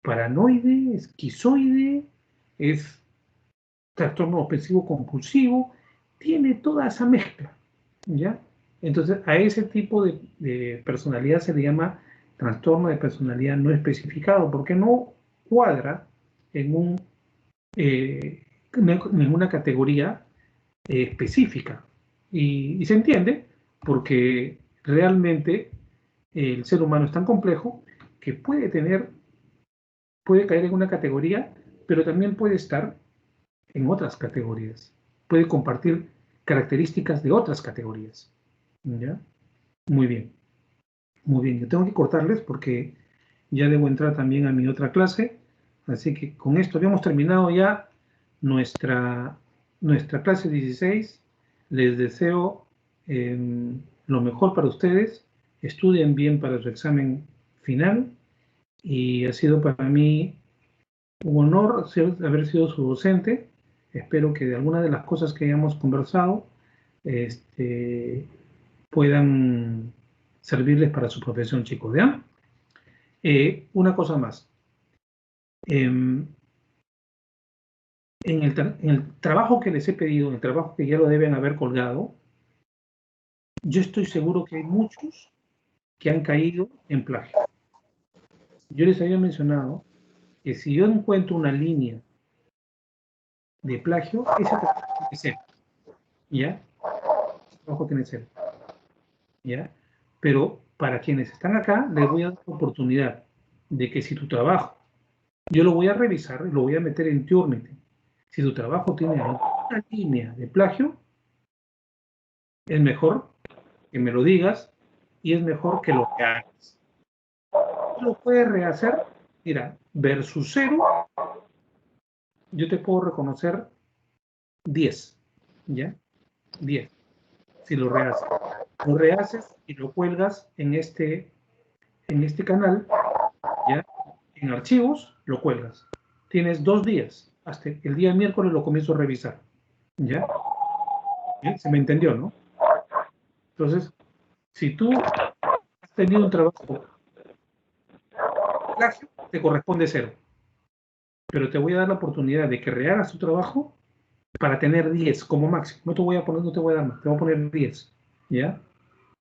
A: paranoide, esquizoide, es trastorno obsesivo compulsivo, tiene toda esa mezcla, ¿ya? Entonces, a ese tipo de personalidad se le llama trastorno de personalidad no especificado, porque no cuadra en una categoría específica. Y se entiende porque realmente el ser humano es tan complejo que puede caer en una categoría, pero también puede estar en otras categorías. Puede compartir características de otras categorías. ¿Ya? Muy bien. Muy bien. Yo tengo que cortarles porque ya debo entrar también a mi otra clase. Así que con esto habíamos terminado ya nuestra clase 16. Les deseo lo mejor para ustedes. Estudien bien para su examen final. Y ha sido para mí un honor haber sido su docente. Espero que de alguna de las cosas que hayamos conversado puedan servirles para su profesión, chicos. ¿Ya? Una cosa más. En el trabajo que les he pedido, en el trabajo que ya lo deben haber colgado, yo estoy seguro que hay muchos que han caído en plagio. Yo les había mencionado que si yo encuentro una línea de plagio, ese trabajo tiene que ser. ¿Ya? Ese trabajo tiene que ser. ¿Ya? Pero para quienes están acá, les voy a dar la oportunidad de que si tu trabajo, yo lo voy a revisar y lo voy a meter en Turnitin. Si tu trabajo tiene alguna línea de plagio, es mejor que me lo digas y es mejor que lo hagas. Lo puedes rehacer, mira, versus 0, yo te puedo reconocer 10, ¿ya? 10, si lo rehaces. Lo rehaces y lo cuelgas en este canal, ¿ya? En archivos, lo cuelgas. Tienes 2 días, hasta el día miércoles lo comienzo a revisar, ¿ya? ¿Bien? Se me entendió, ¿no? Entonces, si tú has tenido un trabajo plagio, te corresponde 0. Pero te voy a dar la oportunidad de que rehagas tu trabajo para tener 10 como máximo. No te voy a dar más, te voy a poner 10, ¿ya?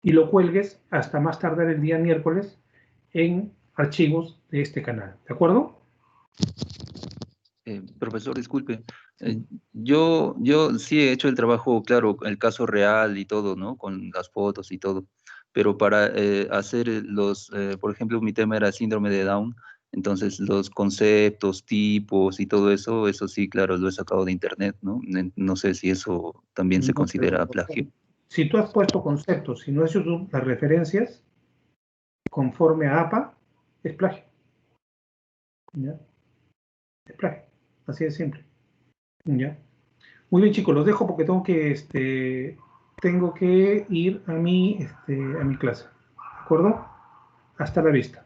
A: Y lo cuelgues hasta más tardar el día miércoles en archivos de este canal, ¿de acuerdo?
E: Profesor, disculpe. Yo sí he hecho el trabajo, claro, el caso real y todo, ¿no? Con las fotos y todo. Pero para hacer por ejemplo, mi tema era síndrome de Down, entonces los conceptos, tipos y todo eso, eso sí, claro, lo he sacado de internet, ¿no? No sé si eso también se
A: No,
E: considera plagio.
A: si tú has puesto conceptos, si no has hecho las referencias conforme a APA, es plagio. ¿Ya? Es plagio. Así de simple. ¿Ya? Muy bien, chicos, los dejo porque tengo que ir a mi clase. ¿De acuerdo? Hasta la vista.